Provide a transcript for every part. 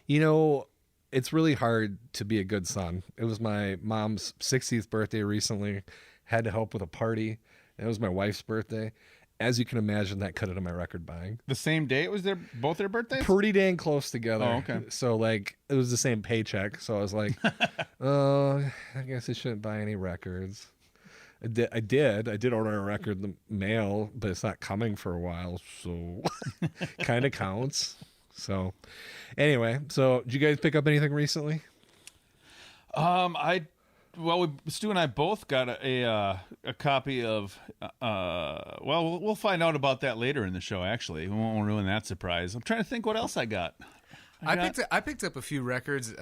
You know, it's really hard to be a good son. It was my mom's 60th birthday recently. Had to help with a party. It was my wife's birthday. As you can imagine, that cut into my record buying. The same day it was both their birthdays? Pretty dang close together. Oh, okay. So, like, it was the same paycheck. So I was like, oh, I guess I shouldn't buy any records. I did order a record in the mail, but it's not coming for a while. So kind of counts. So anyway, so did you guys pick up anything recently? Stu and I both got a copy of. We'll find out about that later in the show. Actually, we won't ruin that surprise. I'm trying to think what else I got. I picked up a few records.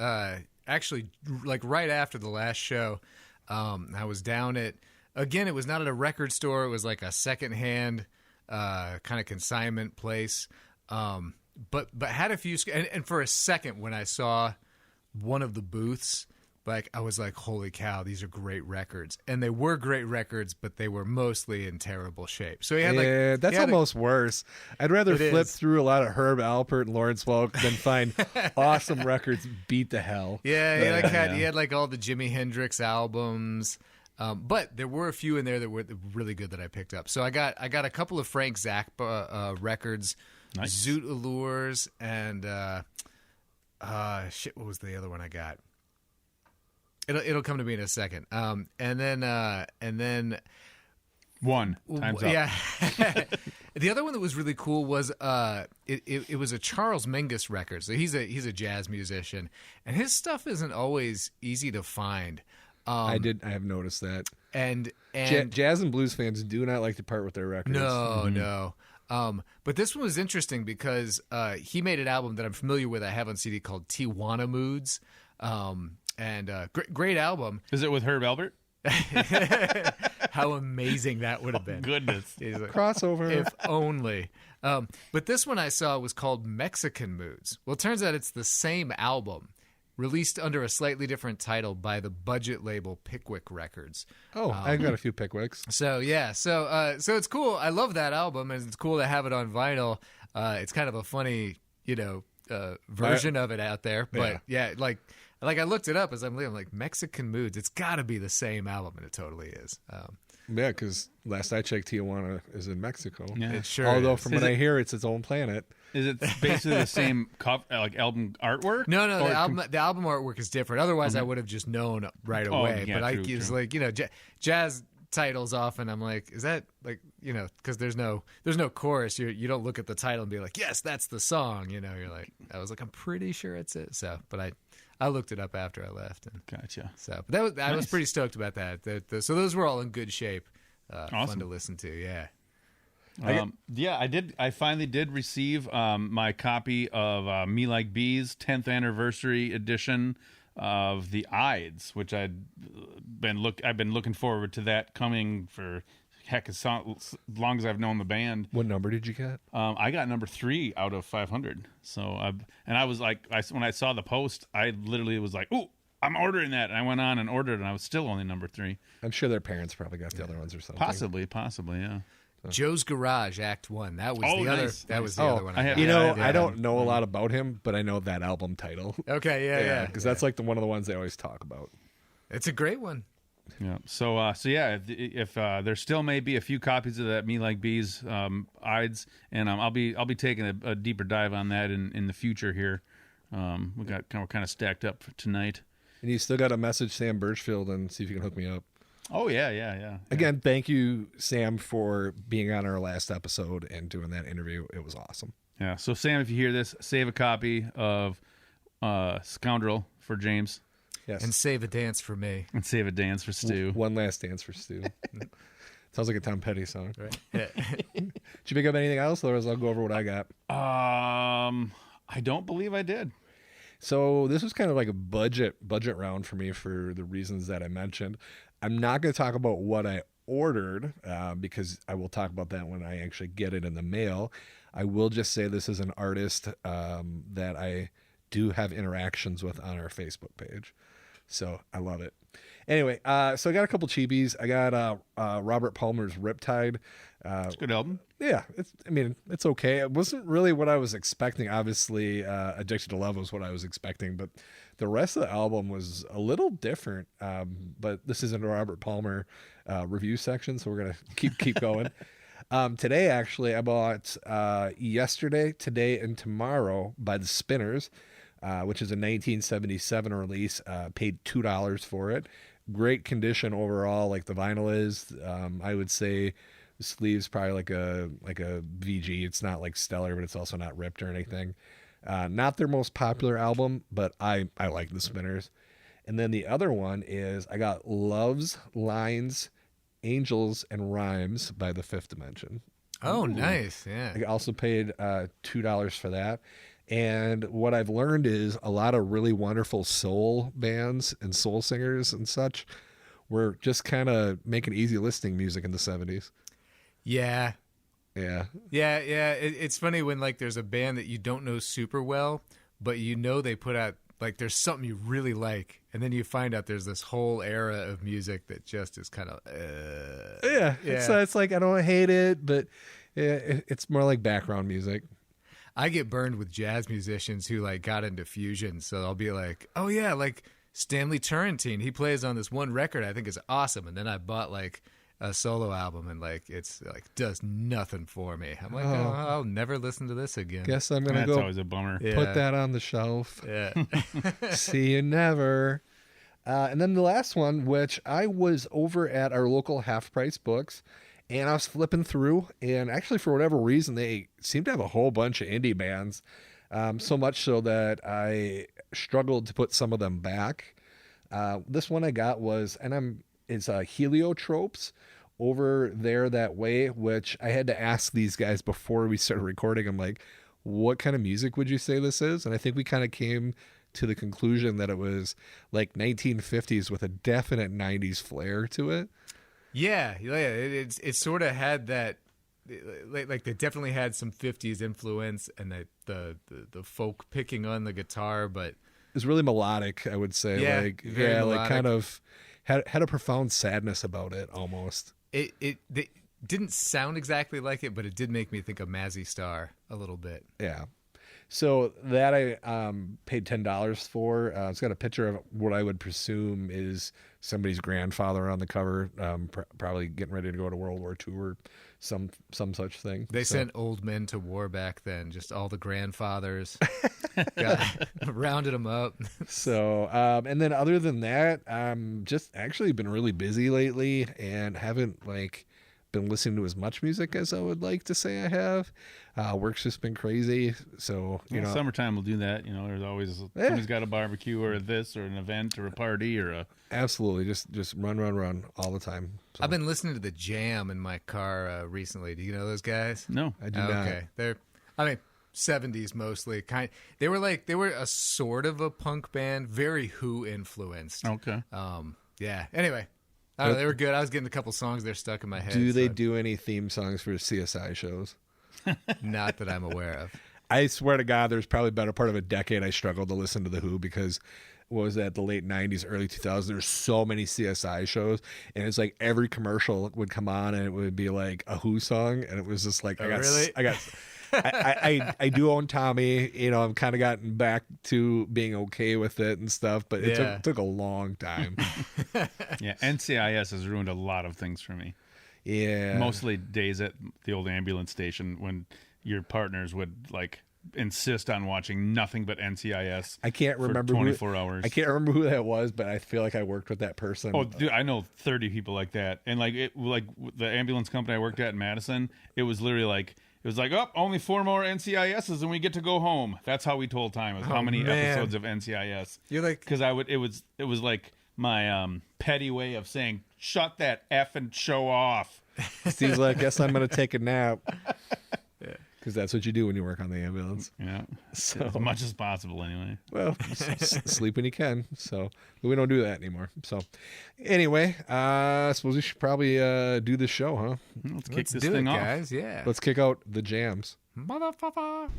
Actually, like right after the last show, I was down at. Again, it was not at a record store. It was like a secondhand kind of consignment place. But had a few. And for a second, when I saw one of the booths. Like, I was like, holy cow, these are great records. And they were great records, but they were mostly in terrible shape. So he had that's almost worse. I'd rather flip through a lot of Herb Alpert and Lawrence Welk than find awesome records beat the hell. Yeah, he had like all the Jimi Hendrix albums. But there were a few in there that were really good that I picked up. So I got a couple of Frank Zappa records, nice. Zoot Allures, and what was the other one I got? It'll come to me in a second. And then one time's up. Yeah. The other one that was really cool was it was a Charles Mingus record. So he's a jazz musician, and his stuff isn't always easy to find. I have noticed that. And jazz and blues fans do not like to part with their records. No. But this one was interesting because he made an album that I'm familiar with. I have on CD called Tijuana Moods. And great album. Is it with Herb Alpert? How amazing that would have been. Goodness. Like, crossover. If only. But this one I saw was called Mexican Moods. Well, it turns out it's the same album, released under a slightly different title by the budget label Pickwick Records. Oh, I've got a few Pickwicks. So, yeah. So it's cool. I love that album, and it's cool to have it on vinyl. It's kind of a funny, version of it out there. But, yeah like I looked it up as I'm like Mexican Moods. It's got to be the same album, and it totally is. Yeah, because last I checked, Tijuana is in Mexico. Yeah. It sure Although is. From what I hear, it's its own planet. Is it basically the same album artwork? No. The album artwork is different. Otherwise, I would have just known right away. Yeah, but it's like jazz titles often. I'm like, is that like because there's no chorus. You don't look at the title and be like, yes, that's the song. You're like, I was like, I'm pretty sure it's it. So, but I looked it up after I left. And gotcha. So, but I was pretty stoked about that. So those were all in good shape. Awesome. Fun to listen to. Yeah. I did. I finally did receive my copy of Me Like Bees 10th anniversary edition of the Ides, which I've been looking forward to that coming for as long as I've known the band. What number did you get? I got number 3 out of 500. So I was like, when I saw the post, I literally was like, "Ooh, I'm ordering that." And I went on and ordered, and I was still only number 3. I'm sure their parents probably got the other ones or something. Possibly, yeah. Joe's Garage, Act 1. That was the other. Nice. That was the other one. I don't know a lot about him, but I know that album title. Okay, yeah. Because that's like one of the ones they always talk about. It's a great one. Yeah. So yeah, if there still may be a few copies of that Me Like Bees Ides, and I'll be taking a deeper dive on that in the future here. We got kind of stacked up for tonight. And you still got to message Sam Birchfield and see if you can hook me up. Oh yeah. Again, thank you, Sam, for being on our last episode and doing that interview. It was awesome. Yeah. So Sam, if you hear this, save a copy of Scoundrel for James. Yes. And save a dance for me. And save a dance for Stu. One last dance for Stu. Sounds like a Tom Petty song. Right. Yeah. Did you pick up anything else? Otherwise, I'll go over what I got. I don't believe I did. So this was kind of like a budget round for me for the reasons that I mentioned. I'm not going to talk about what I ordered because I will talk about that when I actually get it in the mail. I will just say this is an artist that I do have interactions with on our Facebook page. So I love it. Anyway, so I got a couple cheapies. I got Robert Palmer's Riptide. It's a good album. Yeah, it's okay. It wasn't really what I was expecting. Obviously, Addicted to Love was what I was expecting, but the rest of the album was a little different. But this isn't a Robert Palmer review section, so we're gonna keep going. Today, actually, I bought Yesterday, Today, and Tomorrow by the Spinners, which is a 1977 release. Paid $2 for it. Great condition overall, like the vinyl is. I would say the sleeve's probably like a VG. It's not like stellar, but it's also not ripped or anything. Not their most popular album, but I like the Spinners. And then the other one is I got Love's Lines, Angels, and Rhymes by the Fifth Dimension. Oh, nice. Yeah. I also paid $2 for that. And what I've learned is a lot of really wonderful soul bands and soul singers and such were just kind of making easy listening music in the 70s. Yeah. Yeah. Yeah. It's funny when like there's a band that you don't know super well, but you know they put out like there's something you really like, and then you find out there's this whole era of music that just is kind of yeah. It's like I don't hate it, but it's more like background music. I get burned with jazz musicians who like got into fusion, so I'll be like, oh yeah, like Stanley Turrentine, he plays on this one record I think is awesome, and then I bought like a solo album and like it's like does nothing for me. I'm like, oh, I'll never listen to this again. Guess I'm gonna That's always a bummer. put that on the shelf. Yeah. See you never. And then the last one, which I was over at our local Half Price Books, and I was flipping through, and actually for whatever reason they seem to have a whole bunch of indie bands, so much so that I struggled to put some of them back. This one I got was, it's Heliotropes Over There That Way, which I had to ask these guys before we started recording. I'm like, what kind of music would you say this is? And I think we kind of came to the conclusion that it was like 1950s with a definite 90s flair to it. Yeah. It sort of had that, like they definitely had some 50s influence and the folk picking on the guitar, but It's really melodic, I would say. Yeah, very melodic. Like kind of had a profound sadness about it almost. They didn't sound exactly like it, but it did make me think of Mazzy Star a little bit. Yeah. So that I paid $10 for. It's got a picture of what I would presume is somebody's grandfather on the cover, probably getting ready to go to World War II or some such thing. They sent old men to war back then, just all the grandfathers. Rounded them up. So, and then other than that, just actually been really busy lately and haven't been listening to as much music as I would like to say I have. Work's just been crazy. So, summertime will do that. There's always somebody's got a barbecue or this or an event or a party or a. Absolutely. Just run all the time. So. I've been listening to The Jam in my car recently. Do you know those guys? No, I do not. Okay. They're, 70s mostly. They were a sort of a punk band, very Who influenced. Okay. Yeah. Anyway, I don't know, they were good. I was getting a couple songs there stuck in my head. Do they do any theme songs for CSI shows? Not that I'm aware of. I swear to God, there's probably better part of a decade I struggled to listen to The Who because what was that, the late 90s, early 2000s, there's so many CSI shows, and it's like every commercial would come on and it would be like a Who song, and it was just like, I do own Tommy, I'm kind of gotten back to being okay with it and stuff, but it took a long time. Yeah, NCIS has ruined a lot of things for me. Yeah. Mostly days at the old ambulance station when your partners would insist on watching nothing but NCIS. I can't remember 24 hours. I can't remember who that was, but I feel like I worked with that person. Oh, dude, I know 30 people like that. And the ambulance company I worked at in Madison, it was literally only 4 more NCISs and we get to go home. That's how we told time. How many episodes of NCIS? You're like, because it was like my petty way of saying, shut that effing show off. Steve's like, guess I'm going to take a nap. Yeah. Because that's what you do when you work on the ambulance. Yeah. So, as much as possible, anyway. Well, sleep when you can. So we don't do that anymore. So anyway, I suppose we should probably do the show, huh? Let's kick this thing off, guys. Yeah. Let's kick out the jams. Motherfucker.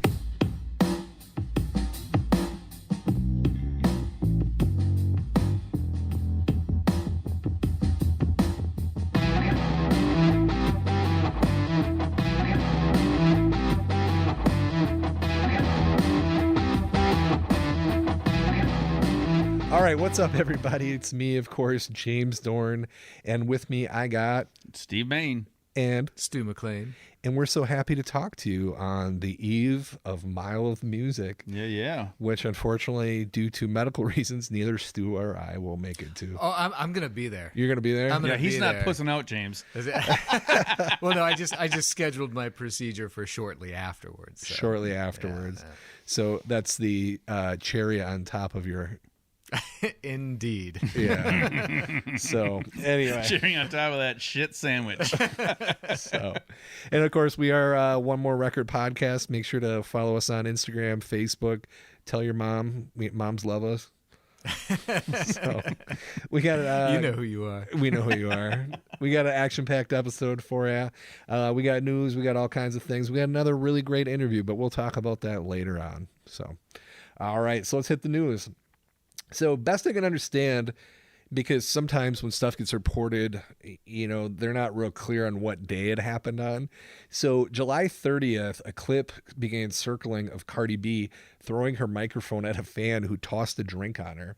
All right, what's up, everybody? It's me, of course, James Dorn, and with me I got Steve Bain and Stu McLean. And we're so happy to talk to you on the eve of Mile of Music. Yeah. Which, unfortunately, due to medical reasons, neither Stu or I will make it to. Oh, I'm going to be there. You're going to be there? He's not pussing out, James. Well, no, I just scheduled my procedure for shortly afterwards. So. Shortly afterwards. Yeah. So that's the cherry on top of your... Indeed. Yeah. So anyway, cherry on top of that shit sandwich. So, and of course, we are One More Record podcast. Make sure to follow us on Instagram, Facebook. Tell your mom. Moms love us. So we got you know who you are. We know who you are. We got an action-packed episode for you. We got news. We got all kinds of things. We got another really great interview, but we'll talk about that later on. So, all right. So let's hit the news. So best I can understand, because sometimes when stuff gets reported, you know, they're not real clear on what day it happened on. So July 30th, a clip began circling of Cardi B throwing her microphone at a fan who tossed a drink on her.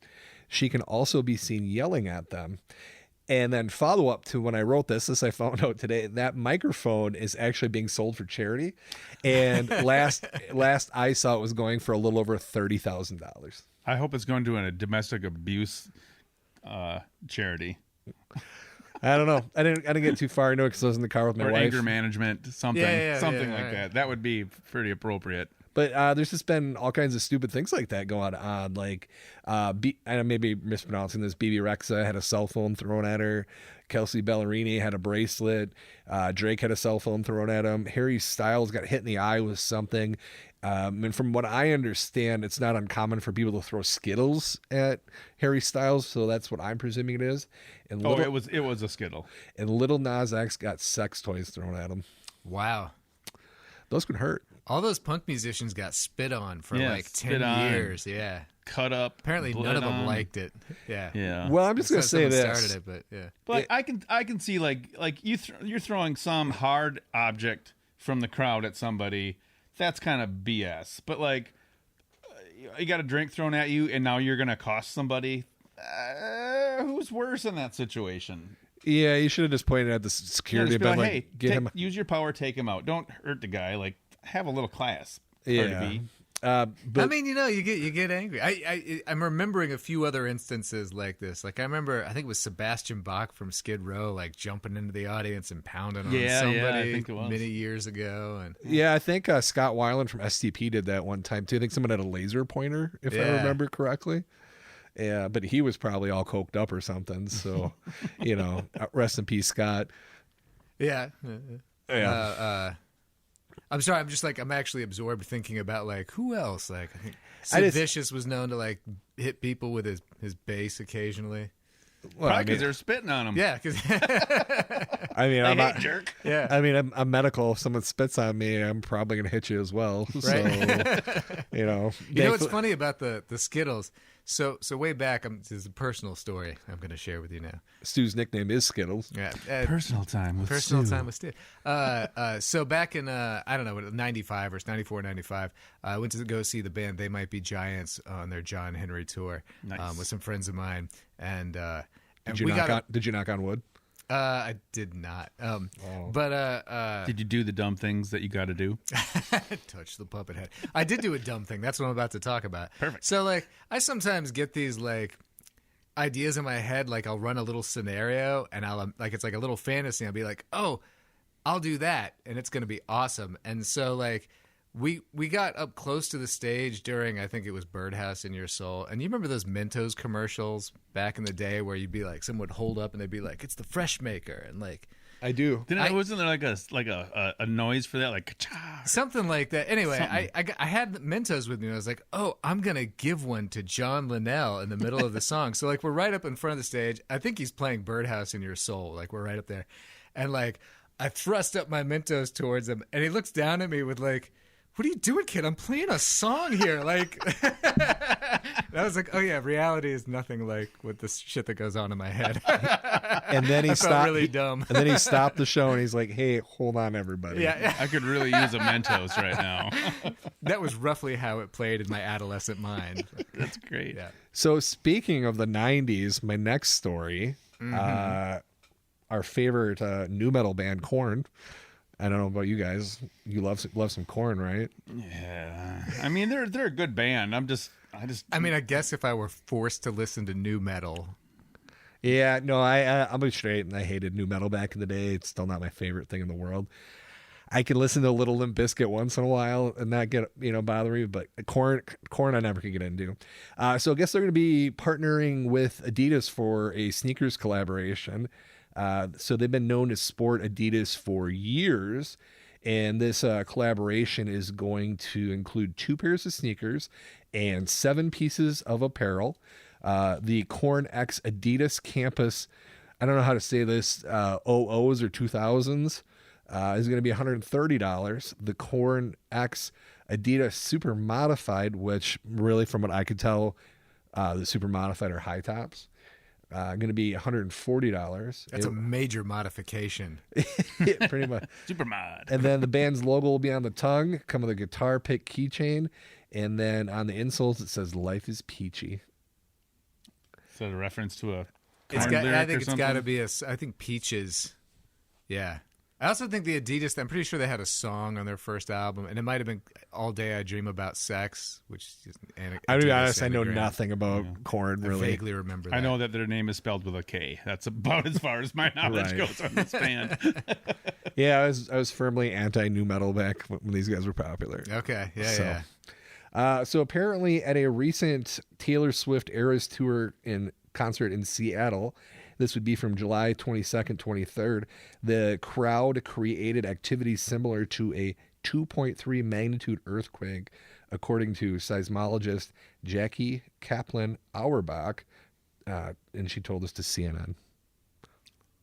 She can also be seen yelling at them. And then follow up to when I wrote this I found out today, that microphone is actually being sold for charity. And last I saw it was going for a little over $30,000. I hope it's going to a domestic abuse charity. I don't know. I didn't get too far into it because I was in the car with my wife. Anger management, something like that. That would be pretty appropriate. But there's just been all kinds of stupid things like that going on. Like, I may be mispronouncing this. BB Rexa had a cell phone thrown at her. Kelsey Ballerini had a bracelet. Drake had a cell phone thrown at him. Harry Styles got hit in the eye with something. And from what I understand, it's not uncommon for people to throw Skittles at Harry Styles, so that's what I'm presuming it is. And it was a Skittle. And Lil Nas X got sex toys thrown at him. Wow, those could hurt. All those punk musicians got spit on for like 10 years. Yeah, cut up. Apparently, none of them liked it. Yeah. Well, I'm just gonna say this. Started it, but yeah. But I can see like you're throwing some hard object from the crowd at somebody. That's kind of BS. But like, you got a drink thrown at you, and now you're gonna cost somebody. Who's worse in that situation? Yeah, you should have just pointed at the security. Be like, hey, use your power, take him out. Don't hurt the guy. Like, have a little class. Yeah. But I mean, you know, you get angry. I'm remembering a few other instances like this. Like I remember, I think it was Sebastian Bach from Skid Row, like jumping into the audience and pounding on somebody I think it was. many years ago. And yeah, I think Scott Weiland from STP did that one time too. I think someone had a laser pointer, if I remember correctly. Yeah, but he was probably all coked up or something. So, you know, rest in peace, Scott. Yeah. I'm sorry. I'm actually absorbed thinking about like who else. Like I think Sid Vicious was known to like hit people with his bass occasionally. Well, probably because they're spitting on him. Yeah, because I mean, I'm not jerk. Yeah, I mean, I'm medical. If someone spits on me, I'm probably gonna hit you as well. Right. So, you know, what's funny about the Skittles? So way back, this is a personal story I'm going to share with you now. Stu's nickname is Skittles. Yeah, personal time with Stu. So back in I don't know, 95 or 94, 95, I went to go see the band They Might Be Giants on their John Henry tour. Nice. With some friends of mine, and did you knock on wood? I did not. But did you do the dumb things that you got to do? Touch the puppet head. I did do a dumb thing. That's what I'm about to talk about. Perfect. So like, I sometimes get these like ideas in my head. Like I'll run a little scenario, and I'll like it's like a little fantasy. I'll be like, oh, I'll do that, and it's gonna be awesome. And so like. We got up close to the stage during, I think it was Birdhouse in Your Soul. And you remember those Mentos commercials back in the day where you'd be like, someone would hold up and they'd be like, it's the Fresh Maker. And like, I do. Wasn't there like a noise for that? Like, ka-cha, something like that. Anyway, I had Mentos with me. And I was like, oh, I'm going to give one to John Linnell in the middle of the song. So like, we're right up in front of the stage. I think he's playing Birdhouse in Your Soul. Like we're right up there. And like, I thrust up my Mentos towards him and he looks down at me with like, what are you doing, kid? I'm playing a song here. Like, I was like, oh yeah, reality is nothing like what the shit that goes on in my head. And then he stopped. Really dumb. And then he stopped the show and he's like, "Hey, hold on, everybody." Yeah. I could really use a Mentos right now. That was roughly how it played in my adolescent mind. That's great. Yeah. So speaking of the '90s, my next story, our favorite new metal band, Korn. I don't know about you guys. You love some Korn, right? Yeah. I mean, they're a good band. I mean, I guess if I were forced to listen to new metal. Yeah, no, I'll be straight, and I hated new metal back in the day. It's still not my favorite thing in the world. I can listen to a little Limp Bizkit once in a while and not get, bother me, but Korn I never could get into. So I guess they're going to be partnering with Adidas for a sneakers collaboration. So they've been known to sport Adidas for years, and this collaboration is going to include 2 pairs of sneakers and 7 pieces of apparel. The Korn X Adidas Campus, I don't know how to say this, 00s or 2000s, is going to be $130. The Korn X Adidas Super Modified, which really from what I could tell, the Super Modified are high tops. Going to be $140. That's a major modification. Yeah, pretty much. Super mod. And then the band's logo will be on the tongue, come with a guitar pick keychain, and then on the insoles it says "Life is Peachy." Is that a reference to a I think it's got to be I think Peaches. Yeah. I also think the Adidas, I'm pretty sure they had a song on their first album, and it might have been All Day I Dream About Sex, which is I'll be honest, I know nothing about Korn, really. I vaguely remember that. I know that their name is spelled with a K. That's about as far as my knowledge goes on this band. Yeah, I was firmly anti-nu metal back when these guys were popular. Okay, So, yeah. So apparently at a recent Taylor Swift Eras Tour concert in Seattle, this would be from July 22nd, 23rd, the crowd created activity similar to a 2.3 magnitude earthquake, according to seismologist Jackie Kaplan Auerbach, and she told us to CNN.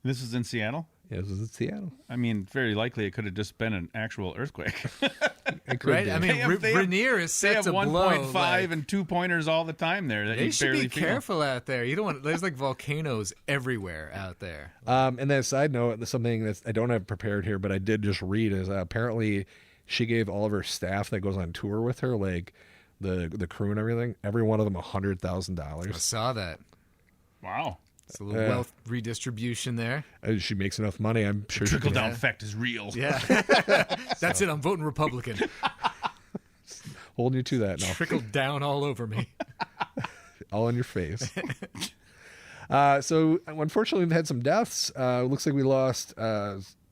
This is in Seattle? Yeah, this was in Seattle. I mean, very likely it could have just been an actual earthquake. Right? I mean, Rainier is set to blow. They have 1.5 and 2-pointers all the time there. That they you should barely be careful out there. You don't want. There's like volcanoes everywhere out there. And then a side note, something that I don't have prepared here, but I did just read is apparently she gave all of her staff that goes on tour with her, like the crew and everything, every one of them $100,000. I saw that. Wow. It's a little wealth redistribution there. She makes enough money, I'm sure. Trickle down effect is real. Yeah. That's it. I'm voting Republican. Holding you to that now. Trickled down all over me. All in your face. So unfortunately, we've had some deaths. Looks like we lost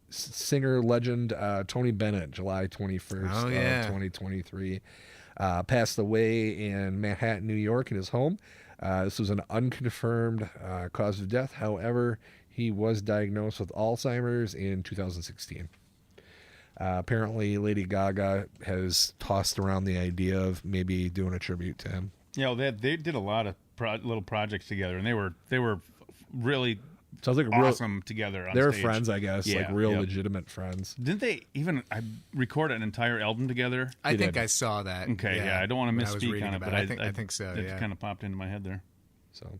singer legend Tony Bennett, July 21st of 2023. Passed away in Manhattan, New York, in his home. This was an unconfirmed cause of death. However, he was diagnosed with Alzheimer's in 2016. Apparently, Lady Gaga has tossed around the idea of maybe doing a tribute to him. Yeah, well, they did a lot of little projects together, and they were really sounds like awesome together on They were stage. friends, I guess, like real legitimate friends. Didn't they even record an entire album together? I think I saw that. Okay, yeah, I don't want to misspeak on it, but I think so. It kind of popped into my head there. So,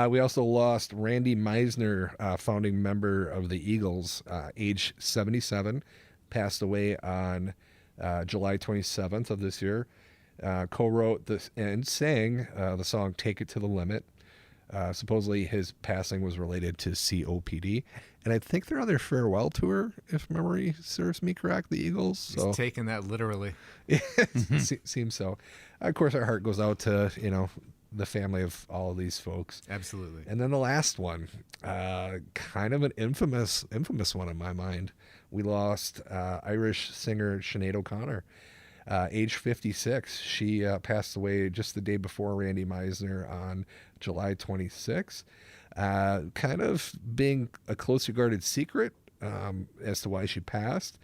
we also lost Randy Meisner, founding member of the Eagles, age 77, passed away on July 27th of this year. Co-wrote this and sang the song "Take It to the Limit." Supposedly his passing was related to COPD, and I think they're on their farewell tour, if memory serves me correct, the Eagles. So he's taking that literally. Seems so. Of course, our heart goes out to the family of all of these folks. Absolutely. And then the last one, kind of an infamous one in my mind. We lost Irish singer Sinead O'Connor, age 56. She passed away just the day before Randy Meisner on July 26th. Kind of being a closely guarded secret as to why she passed.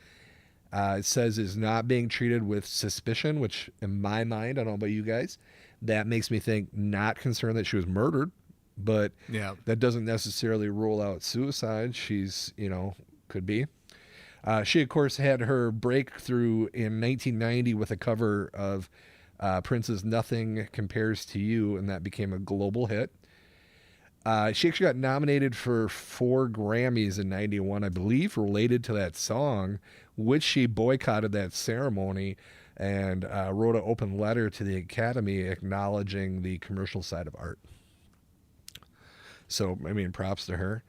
It says is not being treated with suspicion, which in my mind, I don't know about you guys, that makes me think not concerned that she was murdered, but that doesn't necessarily rule out suicide. She's, could be. She, of course, had her breakthrough in 1990 with a cover of Prince's Nothing Compares to You, and that became a global hit. She actually got nominated for 4 Grammys in 91, I believe, related to that song, which she boycotted that ceremony and wrote an open letter to the Academy acknowledging the commercial side of art. So, I mean, props to her.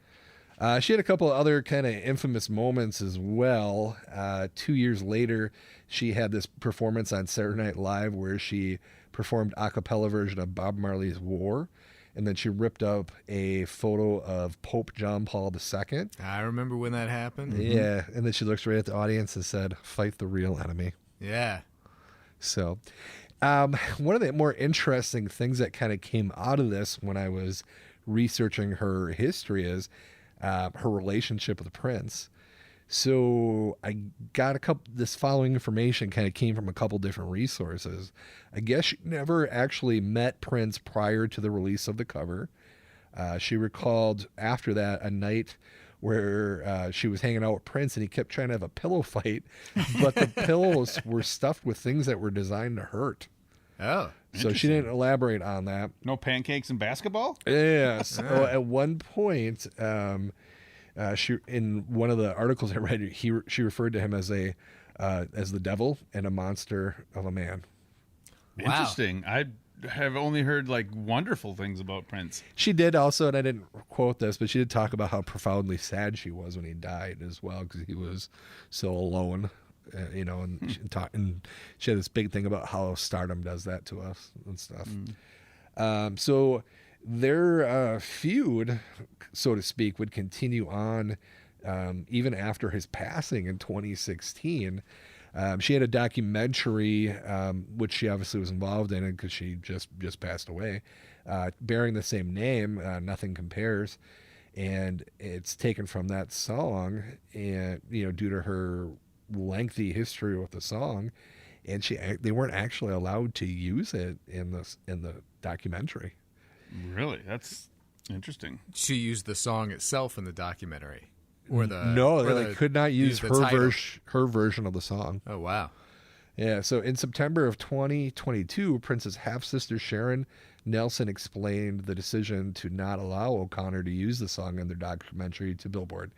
She had a couple of other kind of infamous moments as well. 2 years later, she had this performance on Saturday Night Live where she performed a cappella version of Bob Marley's War. And then she ripped up a photo of Pope John Paul II. I remember when that happened. Yeah. And then she looks right at the audience and said, "Fight the real enemy." Yeah. So one of the more interesting things that kind of came out of this when I was researching her history is her relationship with Prince. So I got this following information kind of came from a couple different resources. I guess she never actually met Prince prior to the release of the cover. She recalled after that a night where she was hanging out with Prince and he kept trying to have a pillow fight, but the pillows were stuffed with things that were designed to hurt. Oh, so she didn't elaborate on that. No pancakes and basketball? Yeah. So at one point, she in one of the articles I read, she referred to him as the devil and a monster of a man. Wow. Interesting. I have only heard like wonderful things about Prince. She did also, and I didn't quote this, but she did talk about how profoundly sad she was when he died as well, because he was so alone, and she had this big thing about how stardom does that to us and stuff. So their feud, so to speak, would continue on even after his passing in 2016. She had a documentary, which she obviously was involved in because she just passed away, bearing the same name, Nothing Compares. And it's taken from that song, and due to her lengthy history with the song, and they weren't actually allowed to use it in the documentary. Really? That's interesting. She used the song itself in the documentary. They could not use her version of the song. Oh, wow. Yeah, so in September of 2022, Prince's half-sister Sharon Nelson explained the decision to not allow O'Connor to use the song in their documentary to Billboard.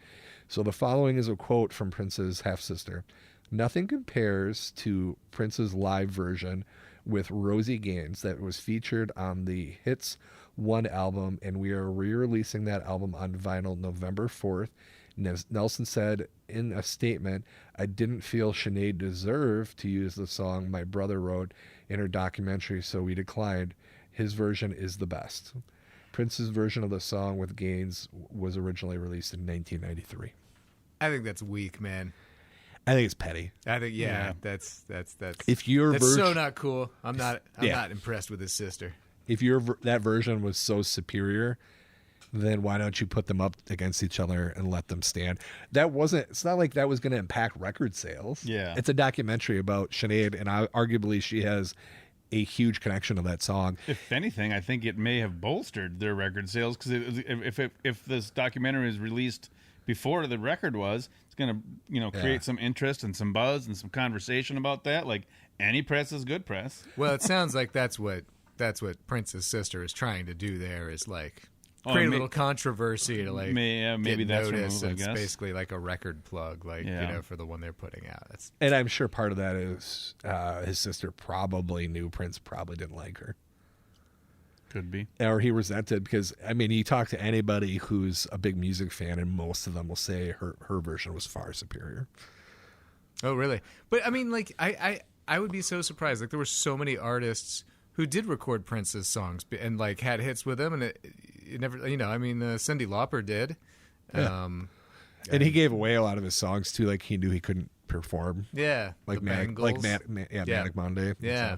So the following is a quote from Prince's half-sister. "Nothing compares to Prince's live version with Rosie Gaines that was featured on the Hits 1 album, and we are re-releasing that album on vinyl November 4th. Nelson said in a statement, "I didn't feel Sinead deserved to use the song my brother wrote in her documentary, so we declined. His version is the best." Prince's version of the song with Gaines was originally released in 1993. I think that's weak, man. I think it's petty. I think that's If your that's so not cool. I'm not impressed with his sister. If that version was so superior, then why don't you put them up against each other and let them stand? It's not like that was going to impact record sales. Yeah. It's a documentary about Sinead, and arguably she has a huge connection to that song. If anything, I think it may have bolstered their record sales, because if this documentary is released before the record was, it's going to create some interest and some buzz and some conversation about that. Like, any press is good press. Well, it sounds like that's what Prince's sister is trying to do there, is like create a little controversy to like maybe get that's noticed. her move, I It's guess. basically like a record plug, for the one they're putting out. And I'm sure part of that is his sister probably knew Prince probably didn't like her. Could be. Or he resented, because, I mean, you talk to anybody who's a big music fan, and most of them will say her version was far superior. Oh, really? But, I mean, like, I would be so surprised. Like, there were so many artists who did record Prince's songs and, like, had hits with him, and it never, Cyndi Lauper did. Yeah. And he gave away a lot of his songs, too. Like, he knew he couldn't perform. Yeah. Like Manic Monday. Yeah.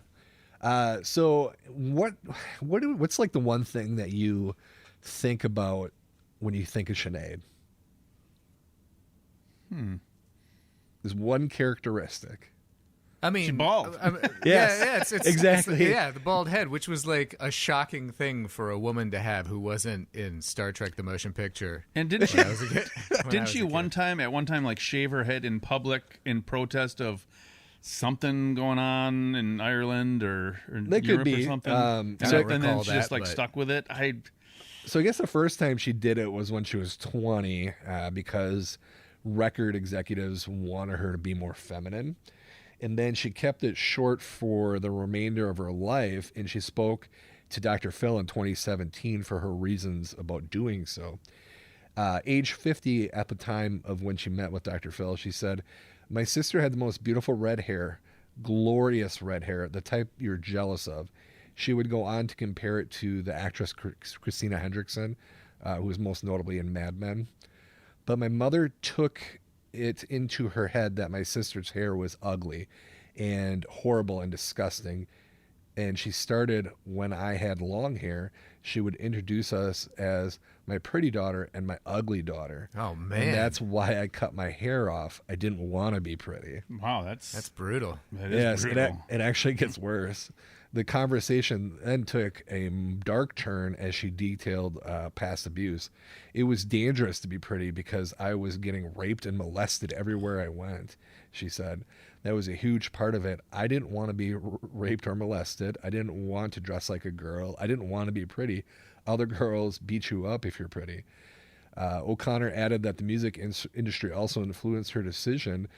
So what's like the one thing that you think about when you think of Sinead? There's one characteristic. I mean, she's bald. Yes. It's exactly. The bald head, which was like a shocking thing for a woman to have who wasn't in Star Trek: The Motion Picture. And didn't she? Didn't she at one time like shave her head in public in protest of something going on in Ireland or That Europe could be. or something. I don't And then recall she just that, like but- stuck with it. So I guess the first time she did it was when she was 20, because record executives wanted her to be more feminine. And then she kept it short for the remainder of her life, and she spoke to Dr. Phil in 2017 for her reasons about doing so. Age 50 at the time of when she met with Dr. Phil, she said, "My sister had the most beautiful red hair, glorious red hair, the type you're jealous of." She would go on to compare it to the actress Christina Hendrickson, who was most notably in Mad Men. But my mother took it into her head that my sister's hair was ugly and horrible and disgusting. And she started, when I had long hair, she would introduce us as my pretty daughter and my ugly daughter. Oh, man. And that's why I cut my hair off. I didn't want to be pretty. Wow, That's brutal. that is Yes, brutal. it actually gets worse. The conversation then took a dark turn as she detailed past abuse. It was dangerous to be pretty because I was getting raped and molested everywhere I went, she said. That was a huge part of it. I didn't want to be raped or molested. I didn't want to dress like a girl. I didn't want to be pretty. Other girls beat you up if you're pretty. O'Connor added that the music industry also influenced her decision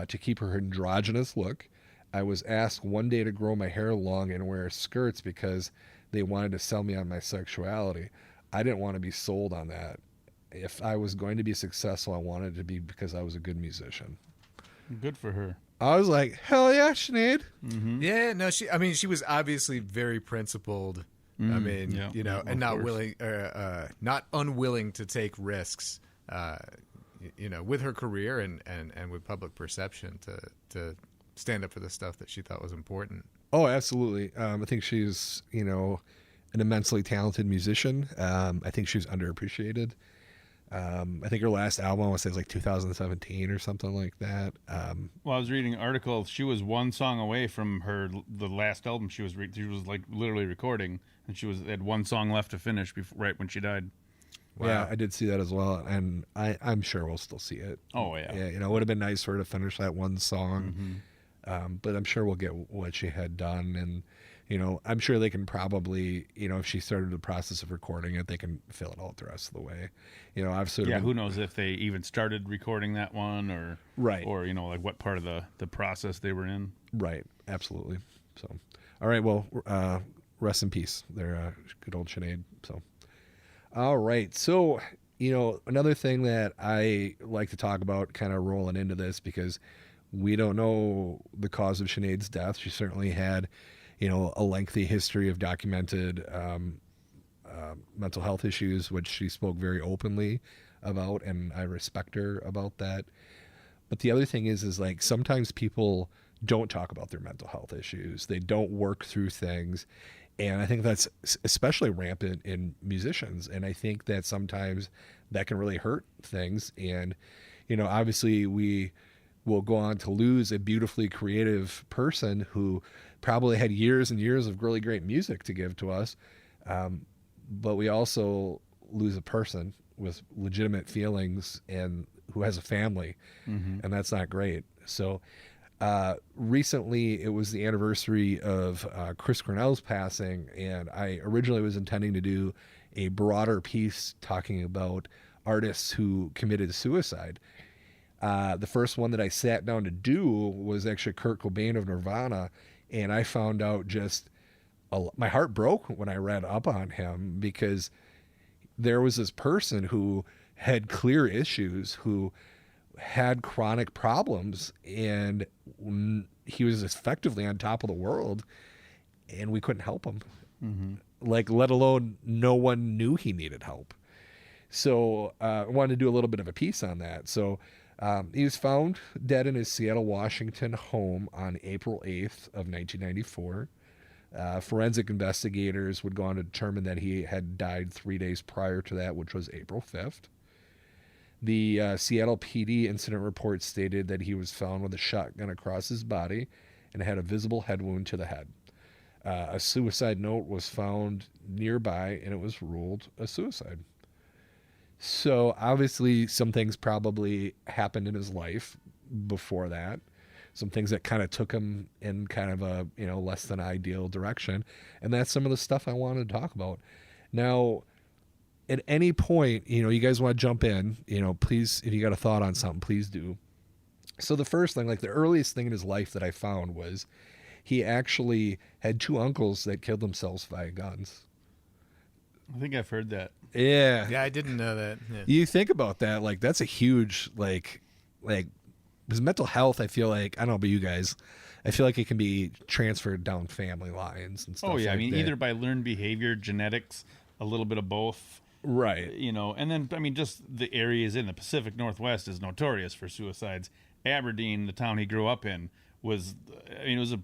to keep her androgynous look. I was asked one day to grow my hair long and wear skirts because they wanted to sell me on my sexuality. I didn't want to be sold on that. If I was going to be successful, I wanted it to be because I was a good musician. Good for her. I was like, hell yeah, Sinead. Yeah, no, she was obviously very principled. I mean, yeah, you know, of and course. not unwilling to take risks, you know, with her career and with public perception to stand up for the stuff that she thought was important. Oh, absolutely. I think she's, you know, an immensely talented musician. I think she's underappreciated. I think her last album, I want to say, is like 2017 or something like that. Well, I was reading an article. She was one song away from the last album she was like literally recording, and she had one song left to finish right when she died. Wow. Yeah, I did see that as well, and I'm sure we'll still see it. Oh yeah. Yeah, you know, it would have been nice for her to finish that one song, but I'm sure we'll get what she had done, and you know, I'm sure they can probably, you know, if she started the process of recording it, they can fill it out the rest of the way. You know, I've sort of Who knows if they even started recording that one or Right. or you know, like what part of the process they were in. Right, absolutely. So, all right, well, rest in peace. They're good old Sinead. So, all right, so you know, another thing that I like to talk about, kind of rolling into this, because we don't know the cause of Sinead's death. She certainly had, you know, a lengthy history of documented mental health issues, which she spoke very openly about, and I respect her about that. But the other thing is like sometimes people don't talk about their mental health issues. They don't work through things. And I think that's especially rampant in musicians. And I think that sometimes that can really hurt things. And, you know, obviously we will go on to lose a beautifully creative person who probably had years and years of really great music to give to us. But we also lose a person with legitimate feelings and who has a family, and that's not great. So recently it was the anniversary of Chris Cornell's passing, and I originally was intending to do a broader piece talking about artists who committed suicide. The first one that I sat down to do was actually Kurt Cobain of Nirvana, and I found out just my heart broke when I read up on him, because there was this person who had clear issues, who had chronic problems, and he was effectively on top of the world, and we couldn't help him. Like, let alone no one knew he needed help. So I wanted to do a little bit of a piece on that. So he was found dead in his Seattle, Washington home on April 8th of 1994. Forensic investigators would go on to determine that he had died 3 days prior to that, which was April 5th. The Seattle PD incident report stated that he was found with a shotgun across his body and had a visible head wound to the head. A suicide note was found nearby, and it was ruled a suicide. So obviously some things probably happened in his life before that. some things that kind of took him in kind of a, less than ideal direction. And that's some of the stuff I wanted to talk about. Now, at any point, you guys want to jump in, please, if you got a thought on something, please do. So the first thing, like the earliest thing in his life that I found was he actually had 2 uncles that killed themselves via guns. I think I've heard that. Yeah. Yeah, I didn't know that. Yeah. You think about that, like that's a huge, like because mental health, I feel like, I don't know about you guys, I feel like it can be transferred down family lines and stuff. Oh yeah, like I mean that. either by learned behavior, genetics, a little bit of both. Right. And then I mean just the areas in the Pacific Northwest is notorious for suicides. Aberdeen, the town he grew up in, was it was a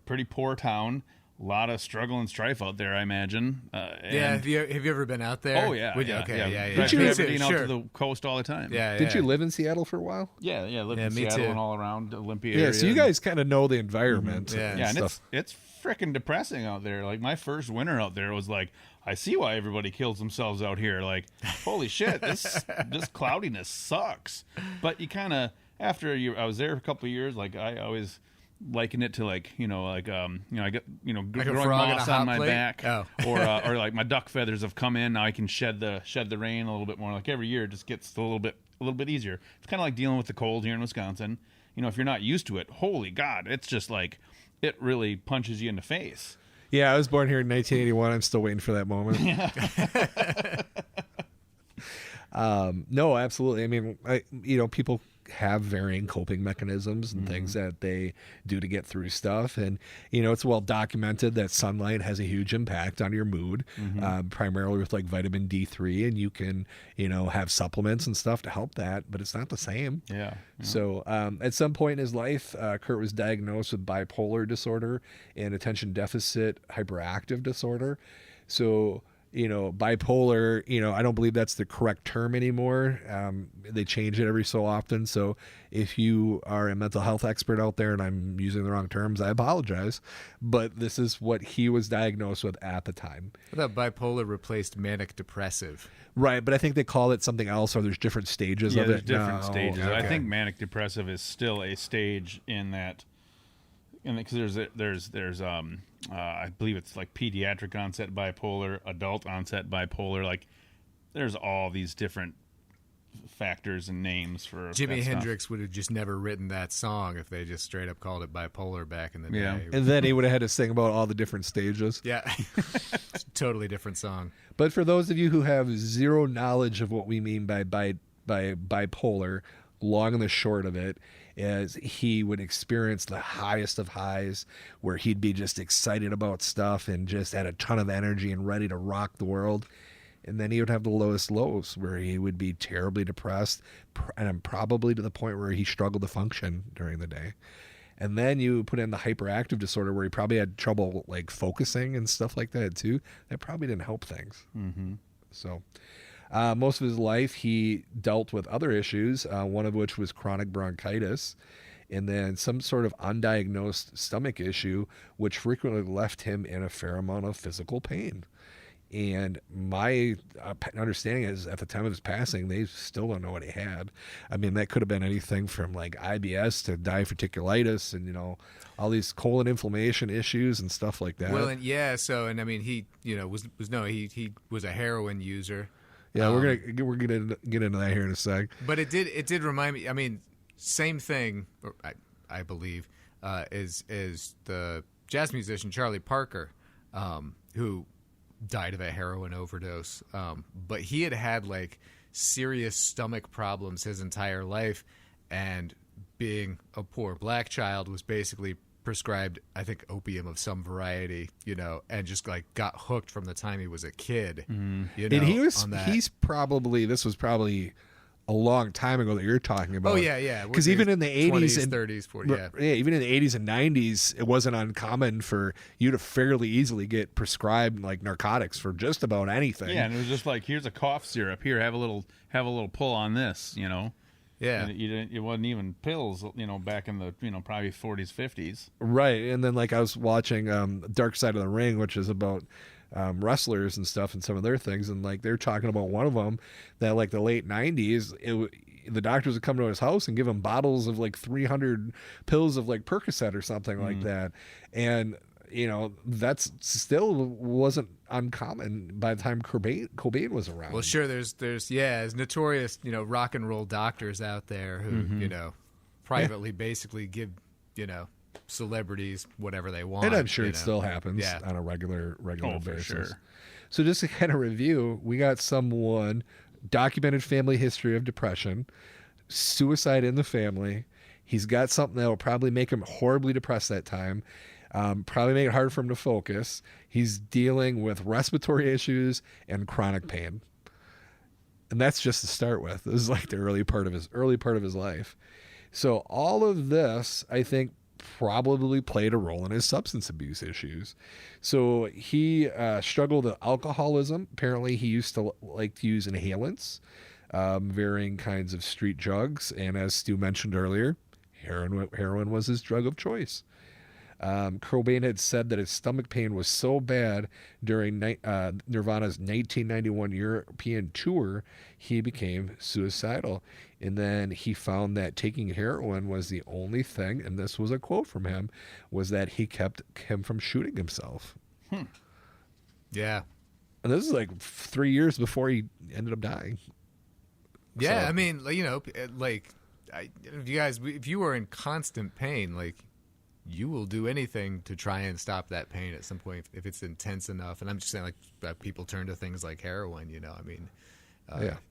pretty poor town. A lot of struggle and strife out there, I imagine. Yeah, have you ever been out there? Oh yeah, Okay, yeah. Drive from Me Aberdeen too, out sure. to the coast all the time. Yeah, Did you live in Seattle for a while? Yeah. Lived Yeah, in me Seattle too. and all around Olympia Yeah, area. so you guys kind of know the environment. Yeah. Yeah, and stuff. it's freaking depressing out there. Like my first winter out there was like, I see why everybody kills themselves out here. Like, holy shit, this cloudiness sucks. But you kind of I was there a couple of years. Like I always liken it to like I get growing frog in a moss hot on my plate? back, Oh. or like my duck feathers have come in. Now I can shed the rain a little bit more. Like every year, it just gets a little bit easier. It's kind of like dealing with the cold here in Wisconsin. If you're not used to it, holy God, it's just like it really punches you in the face. Yeah, I was born here in 1981. I'm still waiting for that moment. No, absolutely. I mean, people have varying coping mechanisms and things that they do to get through stuff. And, it's well documented that sunlight has a huge impact on your mood, primarily with like vitamin D3. And you can, have supplements and stuff to help that, but it's not the same. Yeah. So at some point in his life, Kurt was diagnosed with bipolar disorder and attention deficit hyperactive disorder. So, bipolar, I don't believe that's the correct term anymore. They change it every so often. So if you are a mental health expert out there and I'm using the wrong terms, I apologize. But this is what he was diagnosed with at the time. I thought bipolar replaced manic depressive. Right, but I think they call it something else, or there's different stages of there's it. different No, stages. I okay. think manic depressive is still a stage in that, because there's I believe it's like pediatric onset bipolar, adult onset bipolar. Like there's all these different factors and names for Jimi that stuff. Hendrix would have just never written that song if they just straight up called it bipolar back in the Yeah. day. And then he would have had to sing about all the different stages. Yeah. Totally different song. But for those of you who have zero knowledge of what we mean by bipolar, long and the short of it is he would experience the highest of highs where he'd be just excited about stuff and just had a ton of energy and ready to rock the world. And then he would have the lowest lows where he would be terribly depressed and probably to the point where he struggled to function during the day. And then you put in the hyperactive disorder where he probably had trouble like focusing and stuff like that too. That probably didn't help things. Mm-hmm. So most of his life he dealt with other issues, one of which was chronic bronchitis, and then some sort of undiagnosed stomach issue, which frequently left him in a fair amount of physical pain. And my understanding is at the time of his passing, they still don't know what he had. I mean, that could have been anything from like IBS to diverticulitis and, all these colon inflammation issues and stuff like that. Well, and I mean, he, he was a heroin user. Yeah, we're gonna get into that here in a sec. But it did remind me. I mean, same thing. I believe is the jazz musician Charlie Parker, who died of a heroin overdose. But he had like serious stomach problems his entire life, and being a poor black child was basically prescribed, I think, opium of some variety, and just like got hooked from the time he was a kid. And this was probably a long time ago that you're talking about. Oh yeah. Because even in the 80s 20s, and 30s, 40s, yeah. Even in the 80s and 90s, it wasn't uncommon for you to fairly easily get prescribed like narcotics for just about anything. Yeah, and it was just like, here's a cough syrup. Here, have a little pull on this. Yeah. And it wasn't even pills. Back in the probably 40s, 50s. Right, and then like I was watching Dark Side of the Ring, which is about wrestlers and stuff and some of their things, and like they're talking about one of them that like the late 90s the doctors would come to his house and give him bottles of like 300 pills of like Percocet or something like that. And, that's still wasn't uncommon by the time Cobain was around. Well, sure, there's notorious, rock and roll doctors out there who, privately basically give, celebrities whatever they want. And I'm sure it still happens on a regular basis. For sure. So just to kind of review, we got someone, documented family history of depression, suicide in the family. He's got something that will probably make him horribly depressed that time, probably make it hard for him to focus. He's dealing with respiratory issues and chronic pain. And that's just to start with. This is like the early part of his life. So all of this, I think, probably played a role in his substance abuse issues. So he struggled with alcoholism. Apparently he used to like to use inhalants, varying kinds of street drugs. And as Stu mentioned earlier, heroin was his drug of choice. Cobain had said that his stomach pain was so bad during Nirvana's 1991 European tour, he became suicidal. And then he found that taking heroin was the only thing, and this was a quote from him, was that he kept him from shooting himself. Yeah. And this is like 3 years before he ended up dying. Yeah, So- I mean, if you were in constant pain, like, you will do anything to try and stop that pain at some point if it's intense enough. And I'm just saying, like, people turn to things like heroin,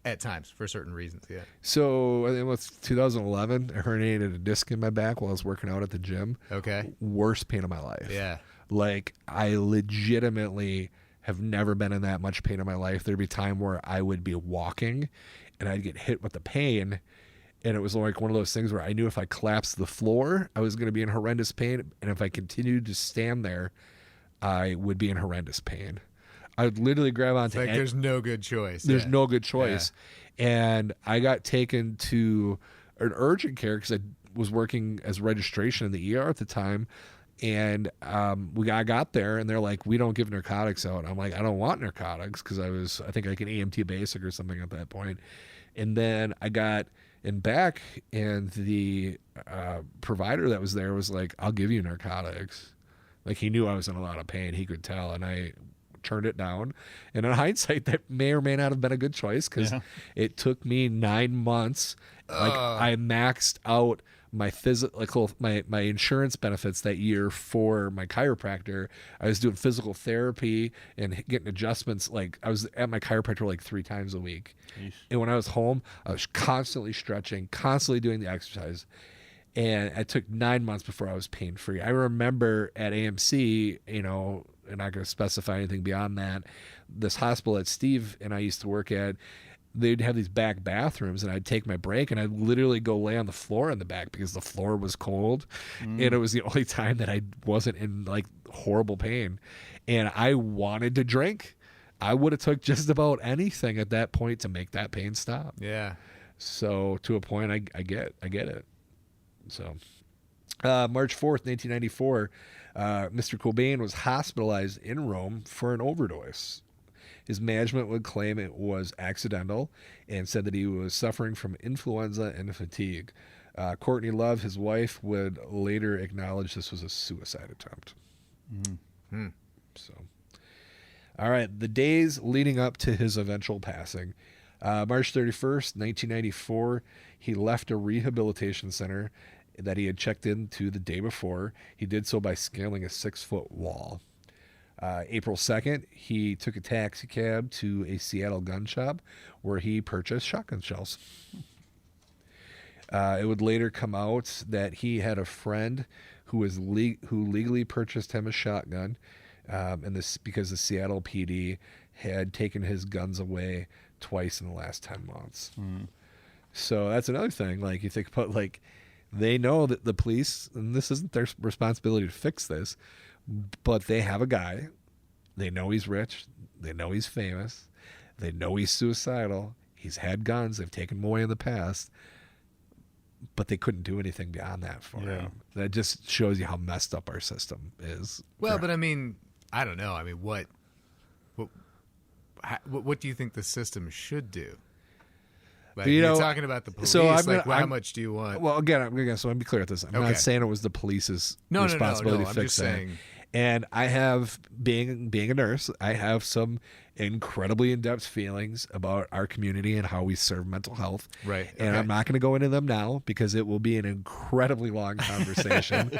at times for certain reasons. Yeah. So I think it was 2011. I herniated a disc in my back while I was working out at the gym. Okay. Worst pain of my life. Yeah. Like, I legitimately have never been in that much pain in my life. There'd be time where I would be walking and I'd get hit with the pain. And it was like one of those things where I knew if I collapsed to the floor, I was going to be in horrendous pain. And if I continued to stand there, I would be in horrendous pain. I would literally grab onto there's no good choice. There's no good choice. Yeah. And I got taken to an urgent care because I was working as registration in the ER at the time. And I got there and they're like, we don't give narcotics out. I'm like, I don't want narcotics because I was, I think, like an EMT basic or something at that point. And then I got in back and the provider that was there was like, I'll give you narcotics. Like, he knew I was in a lot of pain. He could tell. And I turned it down. And in hindsight, that may or may not have been a good choice because it took me 9 months. Like, I maxed out my my insurance benefits that year for my chiropractor. I was doing physical therapy and getting adjustments. Like, I was at my chiropractor like 3 times a week. Jeez. And when I was home, I was constantly stretching, constantly doing the exercise. And it took 9 months before I was pain free. I remember at AMC, I'm not going to specify anything beyond that, this hospital that Steve and I used to work at, they'd have these back bathrooms, and I'd take my break and I'd literally go lay on the floor in the back because the floor was cold. And it was the only time that I wasn't in like horrible pain. And I wanted to drink. I would have took just about anything at that point to make that pain stop. Yeah. So to a point, I get it. So March 4th, 1994, Mr. Cobain was hospitalized in Rome for an overdose. His management would claim it was accidental and said that he was suffering from influenza and fatigue. Courtney Love, his wife, would later acknowledge this was a suicide attempt. So, all right, the days leading up to his eventual passing. March 31st, 1994, he left a rehabilitation center that he had checked into the day before. He did so by scaling a 6-foot wall. April 2nd, he took a taxi cab to a Seattle gun shop where he purchased shotgun shells. It would later come out that he had a friend who legally purchased him a shotgun, and this because the Seattle PD had taken his guns away twice in the last 10 months. So that's another thing. Like, you think about, like, they know that the police, and this isn't their responsibility to fix this, but they have a guy. They know he's rich. They know he's famous. They know he's suicidal. He's had guns. They've taken him away in the past. But they couldn't do anything beyond that for him. That just shows you how messed up our system is. Well, but I mean, I don't know. I mean, what do you think the system should do? Like, You you're know, talking about the police. so I'm like, gonna- how I'm- much do you want? Well, again, so let me be clear at this. I'm Okay. not saying it was the police's No, responsibility to I'm fix just that. saying. And I have, being a nurse, I have some incredibly in-depth feelings about our community and how we serve mental health. Right. And Okay. I'm not going to go into them now because it will be an incredibly long conversation.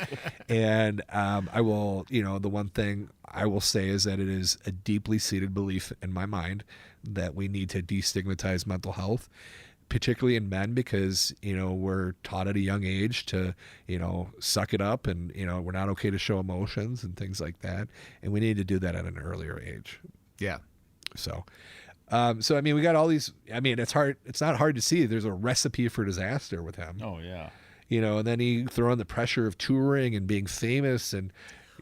And I will, the one thing I will say is that it is a deeply seated belief in my mind that we need to destigmatize mental health, particularly in men, because we're taught at a young age to suck it up, and we're not okay to show emotions and things like that, and we need to do that at an earlier age. Yeah. So I mean, we got all these. I mean, it's not hard to see there's a recipe for disaster with him. Oh yeah. And then he throw in the pressure of touring and being famous, and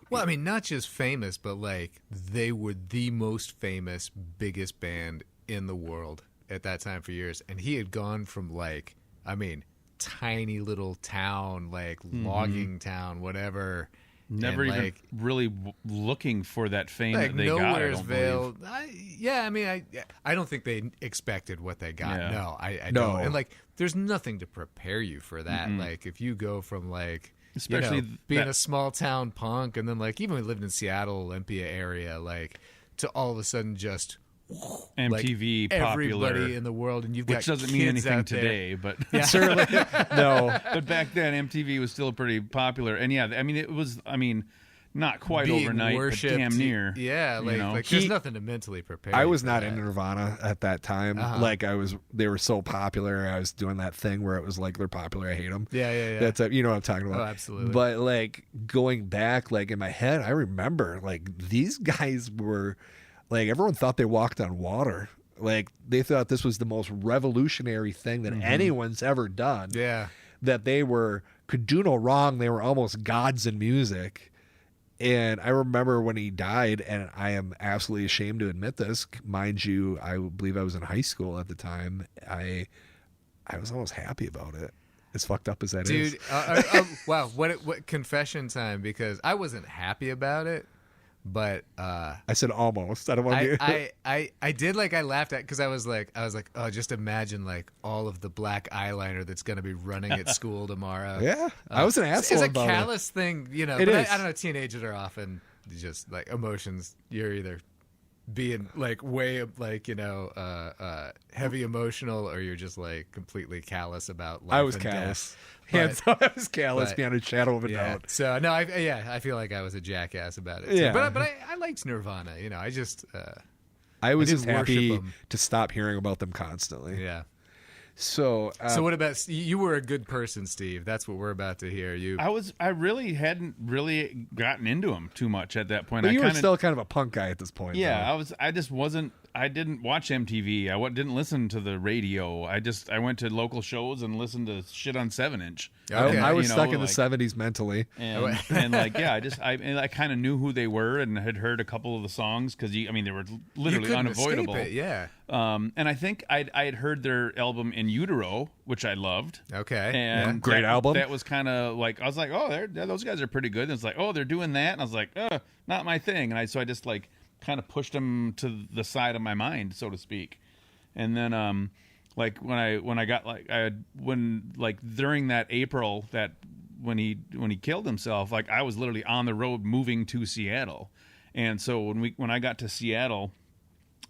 Well, I mean, not just famous, but like they were the most famous, biggest band in the world at that time for years. And he had gone from like, I mean, tiny little town, like logging town, whatever. Never and, even like, really looking for that fame like that they got. I don't Nowheresville. believe. I don't think they expected what they got. Yeah. No, I No. don't. And like, there's nothing to prepare you for that. Like, if you go from like, Especially being that- a small town punk, and then like even we lived in Seattle, Olympia area, like to all of a sudden just MTV like, popular, everybody in the world, and you've got which doesn't mean kids anything out there. today, but certainly no. but back then MTV was still pretty popular, and yeah, I mean it was, not quite Being overnight, worshipped, but damn near. Yeah, like, you know? there's nothing to mentally prepare. I you was for not that. in Nirvana at that time. Like they were so popular. I was doing that thing where it was like, they're popular, I hate them. Yeah. That's what I'm talking about. Oh, absolutely. But like going back, like in my head, I remember like these guys were like, everyone thought they walked on water. Like they thought this was the most revolutionary thing that anyone's ever done. Yeah. That they could do no wrong. They were almost gods in music. And I remember when he died, and I am absolutely ashamed to admit this, mind you, I believe I was in high school at the time. I was almost happy about it. As fucked up as that is. Dude, wow, what confession time, because I wasn't happy about it, but I said almost. I don't want to. I did, like, I laughed at, because I was like, oh, just imagine like all of the black eyeliner that's gonna be running at school tomorrow. Yeah, I was an asshole It's a about callous thing, It but is. I don't know. Teenagers are often just like emotions. You're either being like way like heavy emotional, or you're just like completely callous about life. I was and callous. death. Hands But- I was callous but- beyond a shadow of a Yeah. doubt. So no, I feel like I was a jackass about it. Too. Yeah. But I liked Nirvana. I just I was didn't just happy worship 'em. to stop hearing about them constantly. yeah. So, So what about you? Were a good person, Steve. That's what we're about to hear. You. I really hadn't really gotten into him too much at that point. but you were kinda, still kind of a punk guy at this point. yeah, though. I just wasn't. I didn't watch MTV. Didn't listen to the radio. I went to local shows and listened to shit on 7-inch. Okay. I was You know, stuck in the like- 70s mentally. And like, yeah, I kind of knew who they were and had heard a couple of the songs because they were You literally couldn't unavoidable. escape it, yeah. And I think I had heard their album In Utero, which I loved. Okay. And Great album. That was kind of like, I was like, oh, those guys are pretty good. And it's like, oh, they're doing that, and I was like, not my thing. And so I just like kind of pushed them to the side of my mind, so to speak. And then like when I got during that April that when he killed himself, like I was literally on the road moving to Seattle. And so when I got to Seattle,